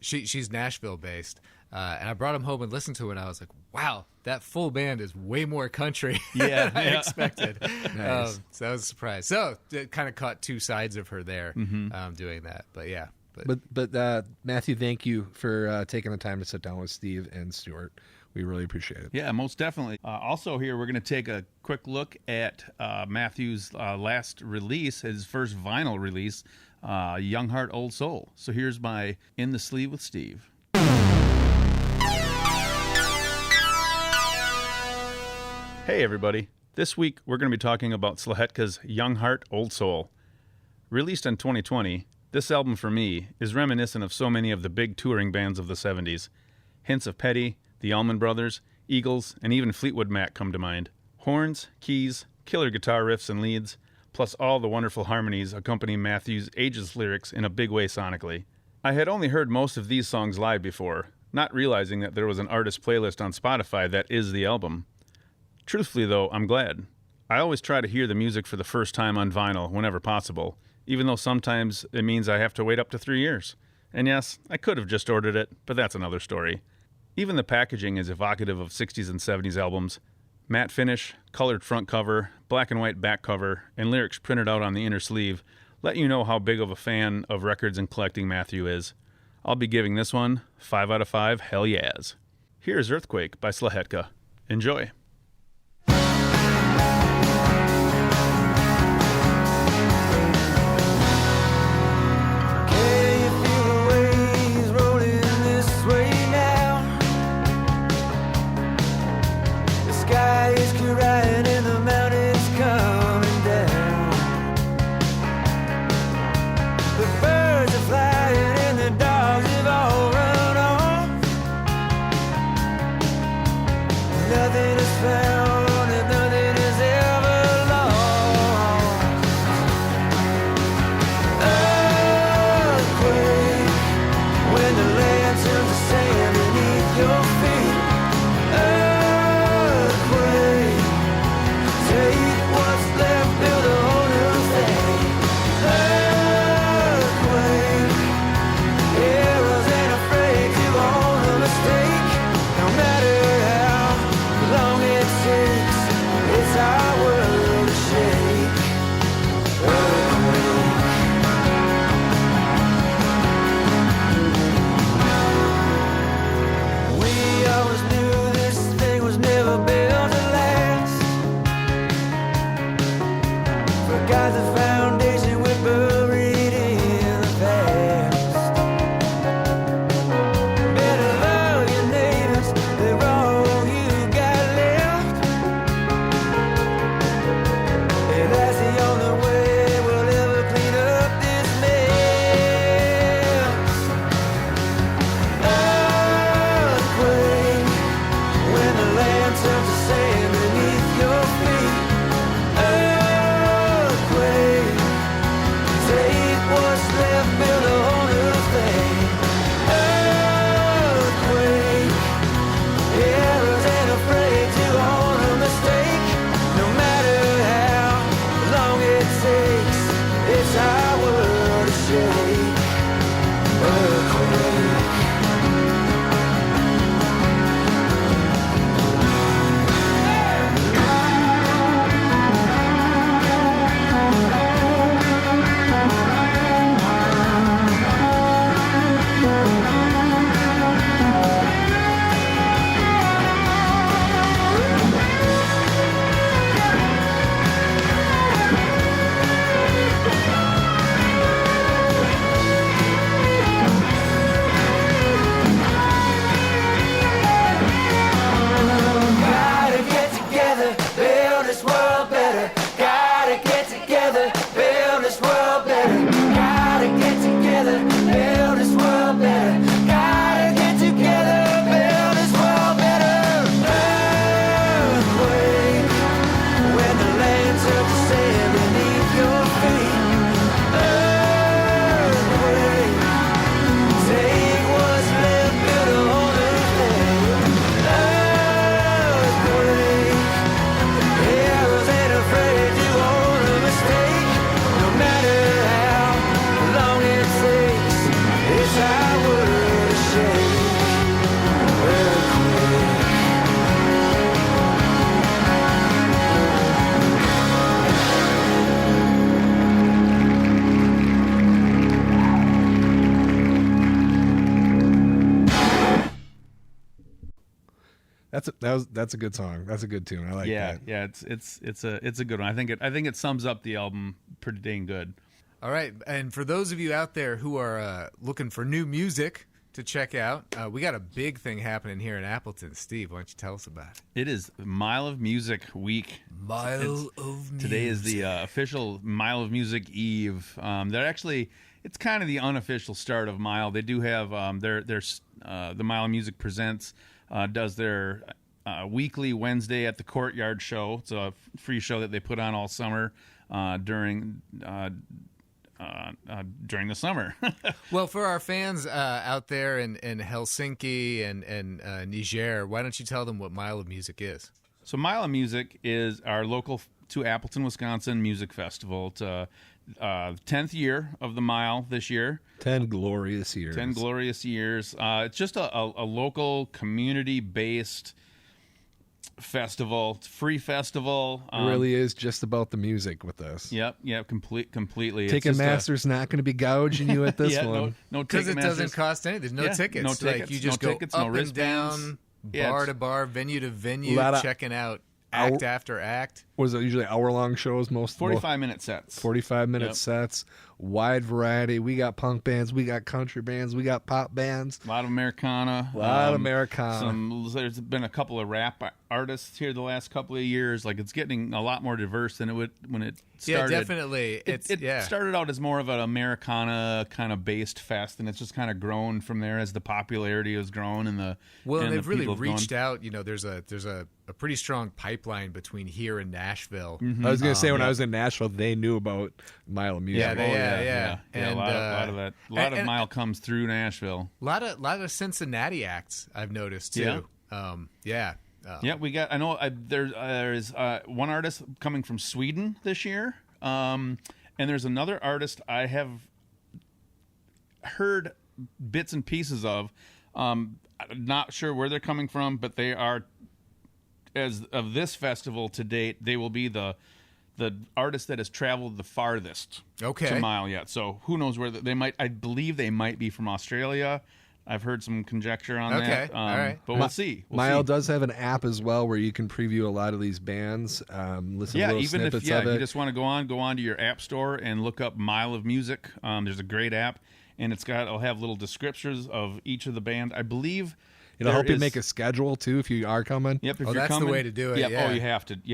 she's Nashville based. And I brought him home and listened to it, and I was like, wow, that full band is way more country than I expected. Nice. So that was a surprise. So it kind of caught two sides of her there doing that. But yeah. But Matthew, thank you for taking the time to sit down with Steve and Stewart. We really appreciate it. Yeah, most definitely. Also here, we're going to take a quick look at Matthew's last release, his first vinyl release, Young Heart, Old Soul. So here's my In the Sleeve with Steve. Hey everybody, this week we're going to be talking about Szlachetka's Young Heart, Old Soul. Released in 2020, this album for me is reminiscent of so many of the big touring bands of the 70s. Hints of Petty, the Allman Brothers, Eagles, and even Fleetwood Mac come to mind. Horns, keys, killer guitar riffs and leads, plus all the wonderful harmonies accompany Matthew's ageless lyrics in a big way sonically. I had only heard most of these songs live before, not realizing that there was an artist playlist on Spotify that is the album. Truthfully, though, I'm glad. I always try to hear the music for the first time on vinyl whenever possible, even though sometimes it means I have to wait up to 3 years. And yes, I could have just ordered it, but that's another story. Even the packaging is evocative of 60s and 70s albums. Matte finish, colored front cover, black and white back cover, and lyrics printed out on the inner sleeve let you know how big of a fan of records and collecting Matthew is. I'll be giving this one 5 out of 5 hell yeahs. Here's Earthquake by Szlachetka. Enjoy. That's a good song. That's a good tune. I like that. Yeah, it's a good one. I think it sums up the album pretty dang good. All right, and for those of you out there who are looking for new music to check out, we got a big thing happening here in Appleton. Steve, why don't you tell us about it? It is Mile of Music Week. Mile of Music. Today is the official Mile of Music Eve. They're actually, it's kind of the unofficial start of Mile. They do have the Mile of Music Presents does their weekly Wednesday at the Courtyard show. It's a free show that they put on all summer during the summer. Well, for our fans out there in Helsinki and Niger, why don't you tell them what Mile of Music is? So Mile of Music is our local to Appleton, Wisconsin music festival. It's 10th year of the Mile this year. 10 glorious years. 10 glorious years. It's just a local community-based festival. It's a free festival. It really is just about the music with this. Yep, completely. Ticketmaster's not going to be gouging you at this one. No, because it doesn't cost anything. There's no tickets. No tickets. Like you just no go tickets, up no and wristbands. down, Yeah, bar to bar, venue to venue, checking out act after act. Was it usually hour-long shows? 45-minute sets. 45-minute sets. Wide variety. We got punk bands. We got country bands. We got pop bands. A lot of Americana. There's been a couple of rap artists here the last couple of years. Like, it's getting a lot more diverse than it would when it started. Yeah, definitely. It started out as more of an Americana kind of based fest, and it's just kind of grown from there as the popularity has grown and they've really reached out. You know, there's a pretty strong pipeline between here and Nashville. Mm-hmm. I was going to say when I was in Nashville, they knew about Mile of Music. Yeah. And, a lot of that. A lot of Mile comes through Nashville. A lot of Cincinnati acts I've noticed too. Yeah, we got. I know there is one artist coming from Sweden this year, and there's another artist I have heard bits and pieces of. I'm not sure where they're coming from, but they are, as of this festival to date, they will be the artist that has traveled the farthest to Mile yet. So who knows where they might? I believe they might be from Australia. I've heard some conjecture on that. All right. But we'll see. Mile does have an app as well where you can preview a lot of these bands. Listen to little even snippets if of it. you just want to go on to your app store and look up Mile of Music. There's a great app, and it'll have little descriptions of each of the band. I believe it'll help you make a schedule too if you are coming. Yep, if you're that's coming, the way to do it. Yep. Yeah. Oh, you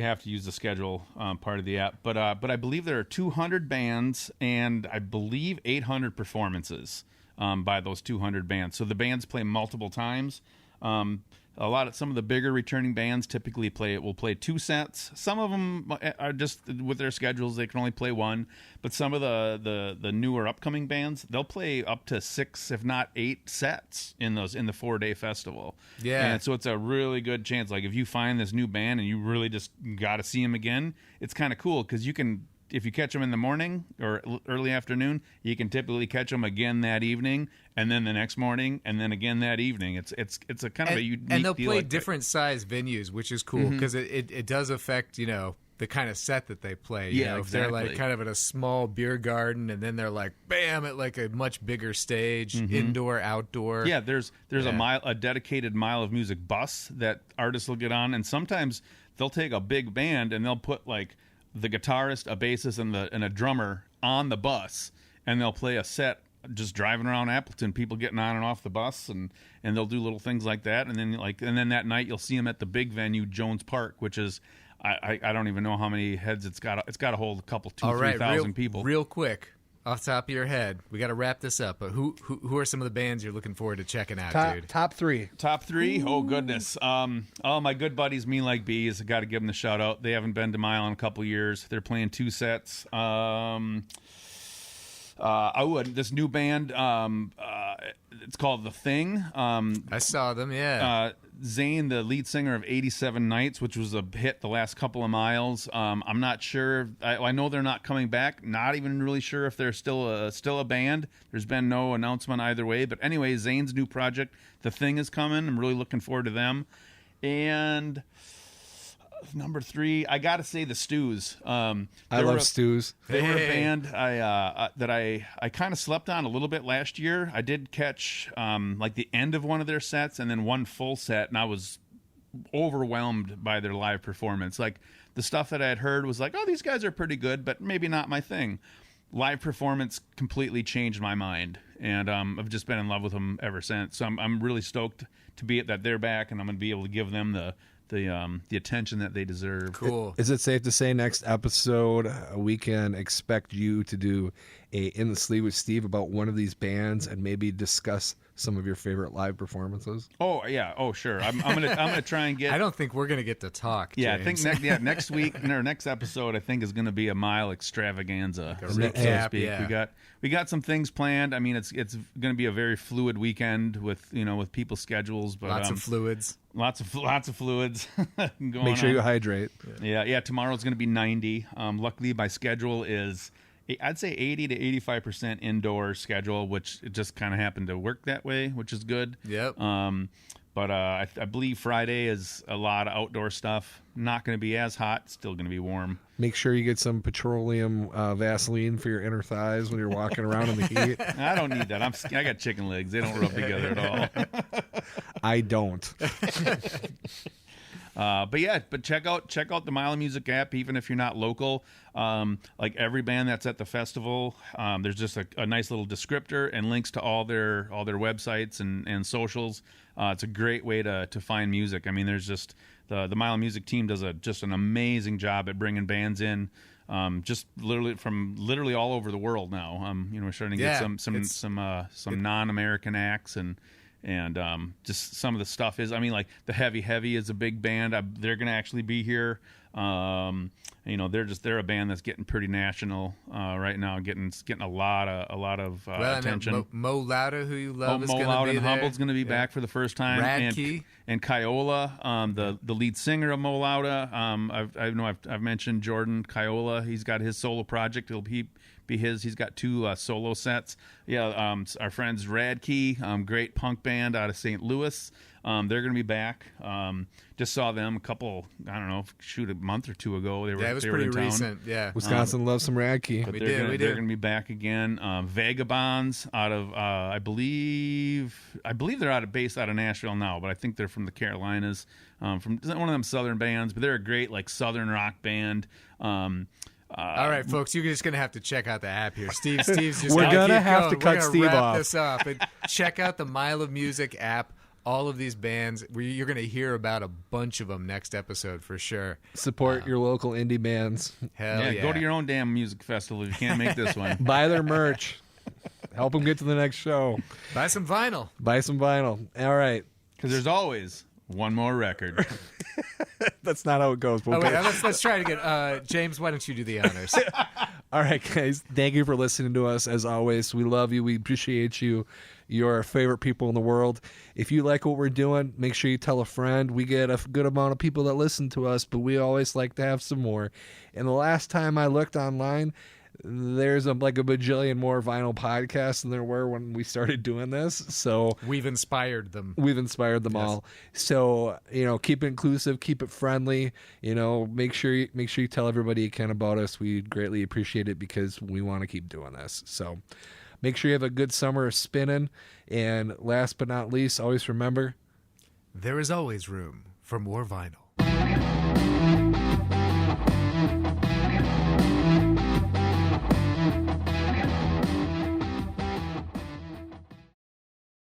have to use the schedule part of the app. But I believe there are 200 bands and I believe 800 performances by those 200 bands. So the bands play multiple times. Some of the bigger returning bands typically will play 2 sets. Some of them are just with their schedules they can only play 1. But some of the newer upcoming bands, they'll play up to 6, if not 8 sets in the 4-day festival. Yeah, and so it's a really good chance. Like if you find this new band and you really just got to see them again, it's kind of cool because you can. If you catch them in the morning or early afternoon, you can typically catch them again that evening, and then the next morning, and then again that evening. It's a kind of a unique deal. And they'll play different size venues, which is cool because it does affect the kind of set that they play. If they're like kind of at a small beer garden, and then they're like bam at like a much bigger stage, indoor, outdoor. Yeah, there's a dedicated Mile of Music bus that artists will get on, and sometimes they'll take a big band and they'll put like the guitarist, a bassist, and a drummer on the bus, and they'll play a set just driving around Appleton, people getting on and off the bus, and they'll do little things like that, and then that night you'll see them at the big venue, Jones Park, which is I don't even know how many heads it's got. It's got to hold a couple 3,000 people. Real quick, off the top of your head, we got to wrap this up. But who are some of the bands you're looking forward to checking out, dude? Top 3. Top 3? Oh, goodness. My good buddies, Me Like Bees. I got to give them the shout out. They haven't been to Mile in a couple years. They're playing 2 sets. This new band, it's called The Thing. I saw them, yeah. Zane, the lead singer of 87 Nights, which was a hit the last couple of miles. I'm not sure. I know they're not coming back. Not even really sure if they're still a band. There's been no announcement either way. But anyway, Zane's new project, The Thing, is coming. I'm really looking forward to them. And number 3, I got to say the Stews. I love Stews. They were a band that I kind of slept on a little bit last year. I did catch like the end of one of their sets and then one full set, and I was overwhelmed by their live performance. Like the stuff that I had heard was like, oh, these guys are pretty good, but maybe not my thing. Live performance completely changed my mind, and I've just been in love with them ever since. So I'm really stoked to be that they're back, and I'm going to be able to give them the attention that they deserve. Cool. Is it safe to say next episode we can expect you to do a In the Sleeve with Steve about one of these bands and maybe discuss some of your favorite live performances? Oh yeah, oh sure. I'm gonna try and get. I don't think we're gonna get to talk. Yeah, James. I think next week or next episode I think is going to be a mile extravaganza, Like a so to recap, speak. yeah. We got some things planned. I mean, it's going to be a very fluid weekend with people's schedules, but Lots of fluids. lots of fluids going Make sure on. you hydrate. Yeah. Tomorrow's going to be 90. Luckily, my schedule is, I'd say 80 to 85% indoor schedule, which it just kind of happened to work that way, which is good. Yep. But I believe Friday is a lot of outdoor stuff. Not going to be as hot. Still going to be warm. Make sure you get some petroleum Vaseline for your inner thighs when you're walking around in the heat. I don't need that. I got chicken legs. They don't rub together at all. I don't. But check out the Mile of Music app, even if you're not local. Like every band that's at the festival, there's just a nice little descriptor and links to all their websites and socials. It's a great way to find music. I mean, there's just the Mile of Music team does just an amazing job at bringing bands in. Just literally all over the world now. We're starting to get some non-American acts and just some of the stuff is, I mean, like the Heavy is a big band. They're going to actually be here. They're a band that's getting pretty national right now, getting a lot of attention. Mo Lauda, who you love, is Mo going to Lauda be and there. Humble's going to be back for the first time. Radke. And Kiola, the lead singer of Mo Lauda. I've mentioned Jordan Kiola. He's got his solo project. It'll be his. He's got 2 solo sets. Yeah, our friends Radke, great punk band out of St. Louis. They're going to be back. Just saw them a month or 2 ago. They It was were pretty in town. recent. Yeah. Wisconsin loves some Radke. But We they're did. going to be back again. Vagabonds out of I believe they're based out of Nashville now, but I think they're from the Carolinas. From one of them southern bands, but they're a great southern rock band. All right, folks, you're just gonna have to check out the app here. Steve's just We're gonna keep have going. to cut We're gonna Steve wrap off. this up and check out the Mile of Music app. All of these bands, you're gonna hear about a bunch of them next episode for sure. Support your local indie bands. Hell yeah! Go to your own damn music festival if you can't make this one. Buy their merch. Help them get to the next show. Buy some vinyl. Buy some vinyl. All right. Because there's always one more record. That's not how it goes. Oh wait, let's try it again. James, why don't you do the honors? All right, guys. Thank you for listening to us. As always, we love you. We appreciate you. You're our favorite people in the world. If you like what we're doing, make sure you tell a friend. We get a good amount of people that listen to us, but we always like to have some more. And the last time I looked online, there's a bajillion more vinyl podcasts than there were when we started doing this. So We've inspired them. we've inspired them Yes. all. So, keep it inclusive, keep it friendly. Make sure you tell everybody you can about us. We greatly appreciate it because we want to keep doing this. So make sure you have a good summer of spinning. And last but not least, always remember, There is always room for more vinyl.